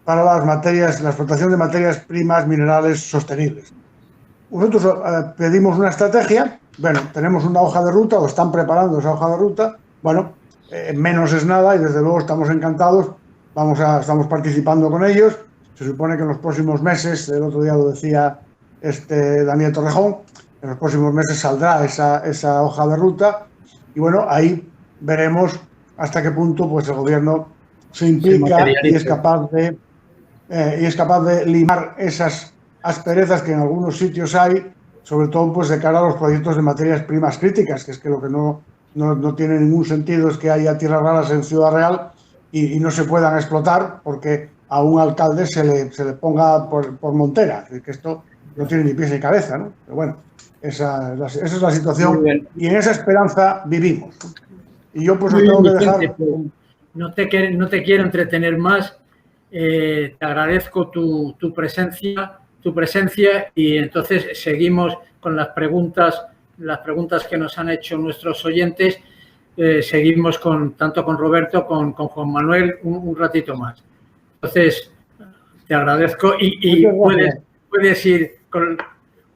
para la explotación de materias primas minerales sostenibles. Nosotros pedimos una estrategia, bueno, tenemos una hoja de ruta, o están preparando esa hoja de ruta, bueno, menos es nada y desde luego estamos encantados, estamos participando con ellos, se supone que en los próximos meses, el otro día lo decía Daniel Torrejón, en los próximos meses saldrá esa hoja de ruta y bueno, ahí veremos hasta qué punto pues el gobierno se implica y es capaz de limar esas asperezas que en algunos sitios hay, sobre todo pues de cara a los proyectos de materias primas críticas, que es que lo que no tiene ningún sentido es que haya tierras raras en Ciudad Real y no se puedan explotar porque a un alcalde se le ponga por montera, que esto no tiene ni pies ni cabeza, ¿no? Pero bueno, esa es la situación y en esa esperanza vivimos. Y yo pues os tengo que dejar... No te quiero entretener más. Te agradezco tu presencia y entonces seguimos con las preguntas que nos han hecho nuestros oyentes. Seguimos tanto con Roberto como con Juan Manuel un ratito más. Entonces, te agradezco y puedes ir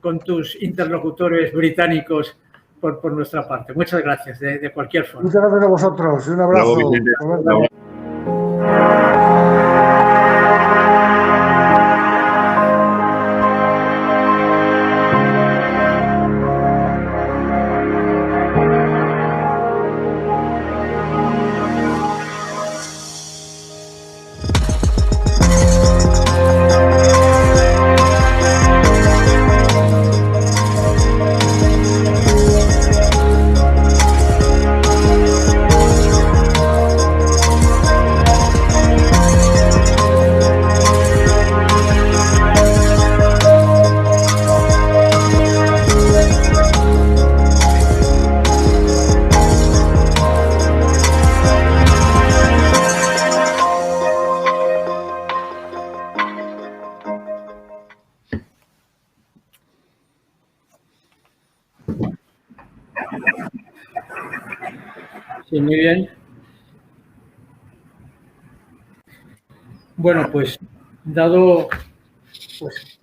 con tus interlocutores británicos por nuestra parte. Muchas gracias, de cualquier forma. Muchas gracias a vosotros y un abrazo. Sí, muy bien. Bueno, pues dado pues,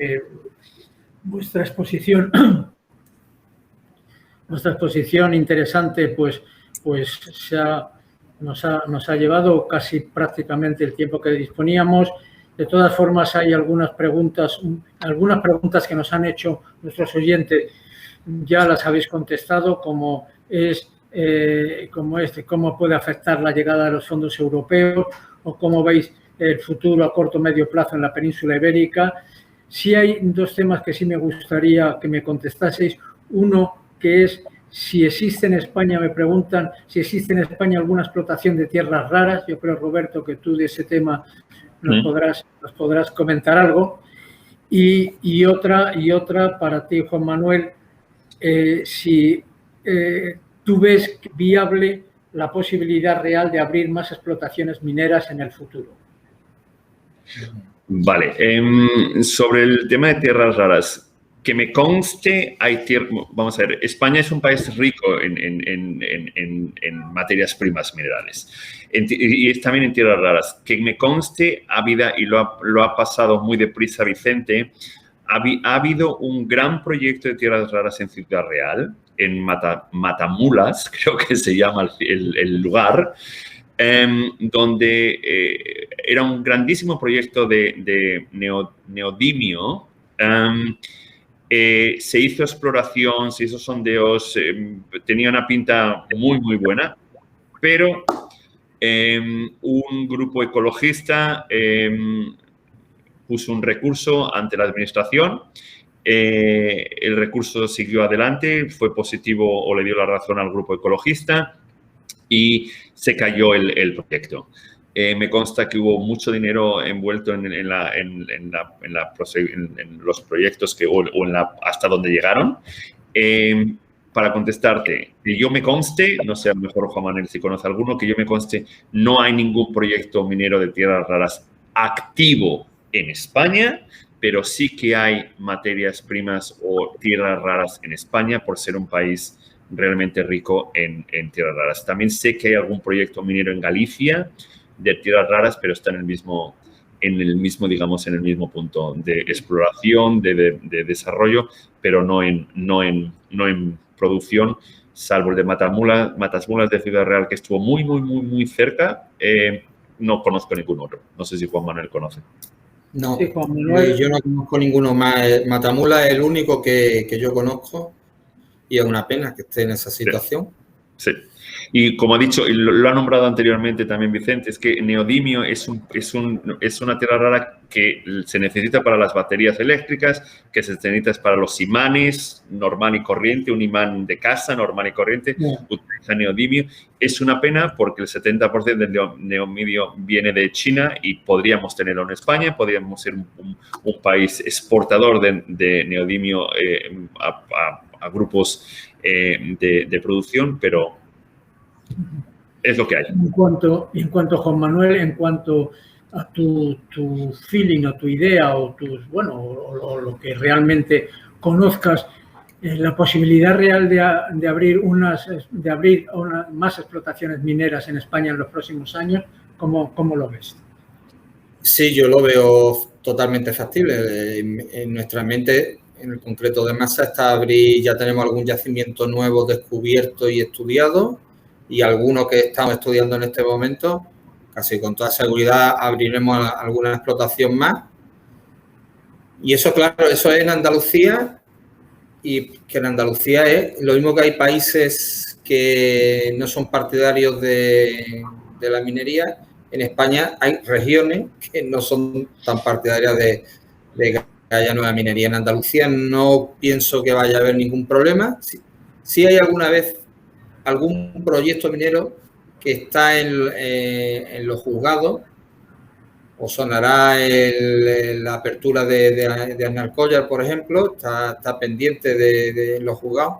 vuestra exposición interesante, pues nos ha llevado casi prácticamente el tiempo que disponíamos. De todas formas, hay algunas preguntas que nos han hecho nuestros oyentes, ya las habéis contestado, como cómo puede afectar la llegada de los fondos europeos o cómo veis el futuro a corto o medio plazo en la península ibérica. Sí hay dos temas que sí me gustaría que me contestaseis. Uno, que es si existe en España, me preguntan si existe en España alguna explotación de tierras raras. Yo creo, Roberto, que tú de ese tema nos podrás comentar algo. Y otra para ti, Juan Manuel, si tú ves viable la posibilidad real de abrir más explotaciones mineras en el futuro. Vale. Sobre el tema de tierras raras, que me conste, vamos a ver, España es un país rico en materias primas minerales y también en tierras raras. Que me conste, y lo ha pasado muy deprisa Vicente, ha habido un gran proyecto de tierras raras en Ciudad Real, en Matamulas, creo que se llama el lugar, donde era un grandísimo proyecto de neodimio. Se hizo exploración, se hizo sondeos, tenía una pinta muy, muy buena, pero un grupo ecologista puso un recurso ante la administración. El recurso siguió adelante, fue positivo o le dio la razón al grupo ecologista y se cayó el proyecto. Me consta que hubo mucho dinero envuelto en los proyectos hasta donde llegaron. Para contestarte, que yo me conste, no sé, a lo mejor Juan Manuel si conoce alguno, que yo me conste, no hay ningún proyecto minero de tierras raras activo en España, pero sí que hay materias primas o tierras raras en España por ser un país realmente rico en tierras raras. También sé que hay algún proyecto minero en Galicia de tierras raras, pero está en el mismo punto de exploración, de desarrollo, pero no en producción, salvo el de Matasmulas de Ciudad Real, que estuvo muy, muy, muy, muy cerca. No conozco ningún otro. No sé si Juan Manuel conoce. No, sí, Juan Manuel. Yo no conozco ninguno más. Matamula es el único que yo conozco y es una pena que esté en esa situación. Sí. Y como ha dicho, y lo ha nombrado anteriormente también Vicente, es que neodimio es una tierra rara que se necesita para las baterías eléctricas, que se necesita para los imanes normal y corriente, un imán de casa normal y corriente, utiliza neodimio. Es una pena porque el 70% del neodimio viene de China y podríamos tenerlo en España, podríamos ser un país exportador de neodimio a grupos de producción, pero es lo que hay. En cuanto, Juan Manuel, en cuanto a tu feeling o tu idea o o lo que realmente conozcas, la posibilidad real de abrir más explotaciones mineras en España en los próximos años, ¿cómo lo ves? Sí, yo lo veo totalmente factible. En nuestra mente, en el concreto de Masa, está abrir, ya tenemos algún yacimiento nuevo descubierto y estudiado, y algunos que estamos estudiando en este momento. Casi con toda seguridad abriremos alguna explotación más. Y eso, claro, eso es en Andalucía, y que en Andalucía es lo mismo que hay países que no son partidarios de la minería. En España hay regiones que no son tan partidarias de que haya nueva minería. En Andalucía no pienso que vaya a haber ningún problema. Sí hay alguna vez algún proyecto minero que está en los juzgados, o sonará la apertura de Alcollar, por ejemplo, está pendiente de los juzgados.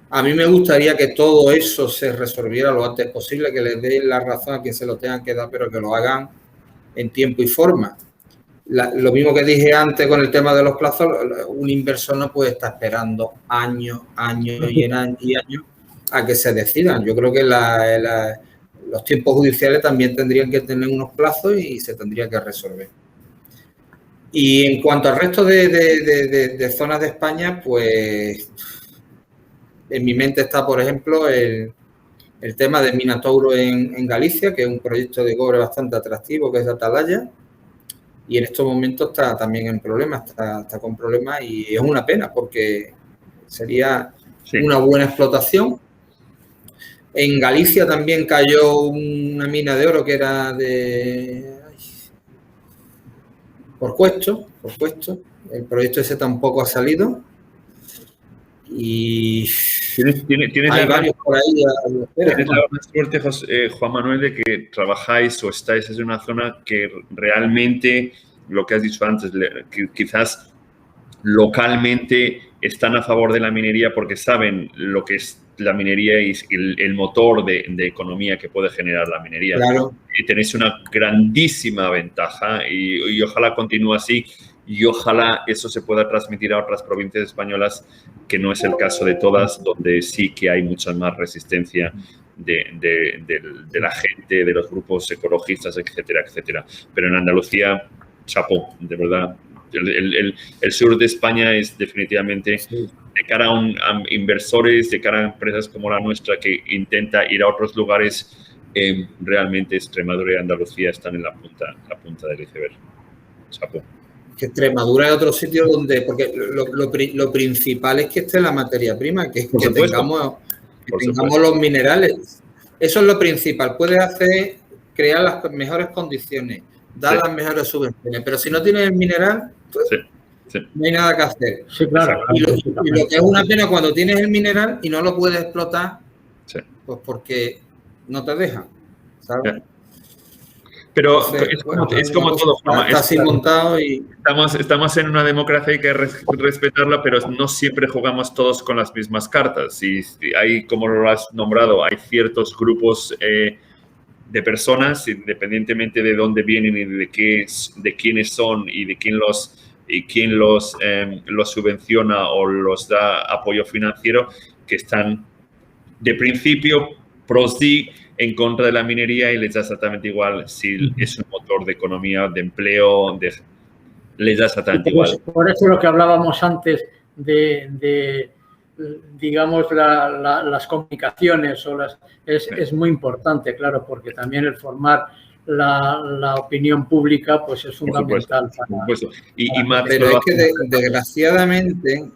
A mí me gustaría que todo eso se resolviera lo antes posible, que les den la razón a quien se lo tengan que dar, pero que lo hagan en tiempo y forma. Lo mismo que dije antes con el tema de los plazos, un inversor no puede estar esperando años y años a que se decidan. Yo creo que los tiempos judiciales también tendrían que tener unos plazos y se tendría que resolver. Y en cuanto al resto de zonas de España, pues en mi mente está, por ejemplo, el tema de Minatouro en Galicia, que es un proyecto de cobre bastante atractivo, que es de Atalaya, y en estos momentos está también en problemas, está con problemas, y es una pena porque sería una buena explotación. En Galicia también cayó una mina de oro que era por Cuesto. El proyecto ese tampoco ha salido. Y ¿Tienes hay varios por ahí. Tienes la suerte, Juan Manuel, de que trabajáis o estáis en una zona que realmente, lo que has dicho antes, que quizás localmente están a favor de la minería porque saben lo que es la minería y el motor de economía que puede generar la minería. Claro. Y tenéis una grandísima ventaja y ojalá continúe así y ojalá eso se pueda transmitir a otras provincias españolas, que no es el caso de todas, donde sí que hay mucha más resistencia de la gente, de los grupos ecologistas, etcétera, etcétera. Pero en Andalucía, chapó, de verdad. El sur de España es definitivamente, de cara a inversores, de cara a empresas como la nuestra que intenta ir a otros lugares, realmente Extremadura y Andalucía están en la punta del iceberg. Chapó. Que Extremadura es otro sitio donde, porque lo principal es que esté la materia prima, que tengamos los minerales. Eso es lo principal. Puedes crear las mejores condiciones, dar las mejores subvenciones, pero si no tienes el mineral, pues no hay nada que hacer. Sí, claro. Y lo que es una pena cuando tienes el mineral y no lo puedes explotar, pues porque no te dejan, ¿sabes? Sí. Pero entonces, es como todo, Juanma. Está así montado y... Estamos en una democracia, hay que respetarla, pero no siempre jugamos todos con las mismas cartas. Y hay, como lo has nombrado, hay ciertos grupos de personas, independientemente de dónde vienen y de quiénes son y de quién los subvenciona o los da apoyo financiero, que están de principio pro sí, en contra de la minería, y les da exactamente igual si es un motor de economía, de empleo, les da exactamente igual. Por eso lo que hablábamos antes digamos, las comunicaciones es muy importante, claro, porque también el formar la opinión pública pues es fundamental. Por supuesto. Pero es que desgraciadamente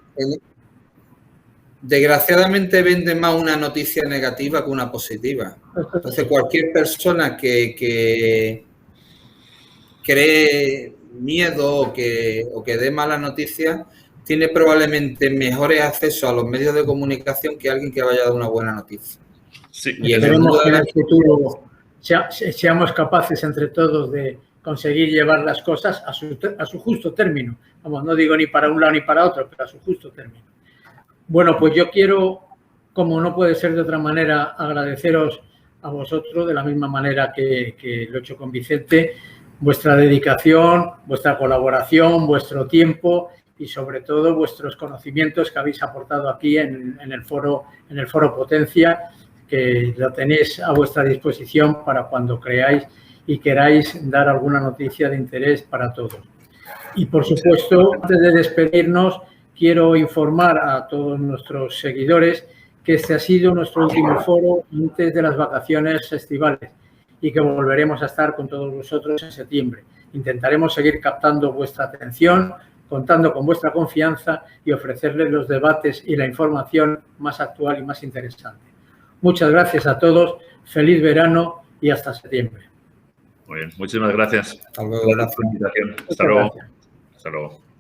desgraciadamente vende más una noticia negativa que una positiva. Entonces, cualquier persona que cree miedo o que dé malas noticias tiene probablemente mejores accesos a los medios de comunicación que alguien que vaya a dar una buena noticia. Sí, Y esperemos que en el futuro seamos capaces entre todos de conseguir llevar las cosas a su justo término. Vamos, no digo ni para un lado ni para otro, pero a su justo término. Bueno, pues yo quiero, como no puede ser de otra manera, agradeceros a vosotros de la misma manera que lo he hecho con Vicente, vuestra dedicación, vuestra colaboración, vuestro tiempo y sobre todo vuestros conocimientos que habéis aportado aquí en el foro Potencia, que lo tenéis a vuestra disposición para cuando creáis y queráis dar alguna noticia de interés para todos. Y por supuesto, antes de despedirnos, quiero informar a todos nuestros seguidores que este ha sido nuestro último foro antes de las vacaciones estivales y que volveremos a estar con todos vosotros en septiembre. Intentaremos seguir captando vuestra atención, contando con vuestra confianza y ofrecerles los debates y la información más actual y más interesante. Muchas gracias a todos, feliz verano y hasta septiembre. Muy bien, muchísimas gracias. Hasta luego. Hasta luego. Hasta luego.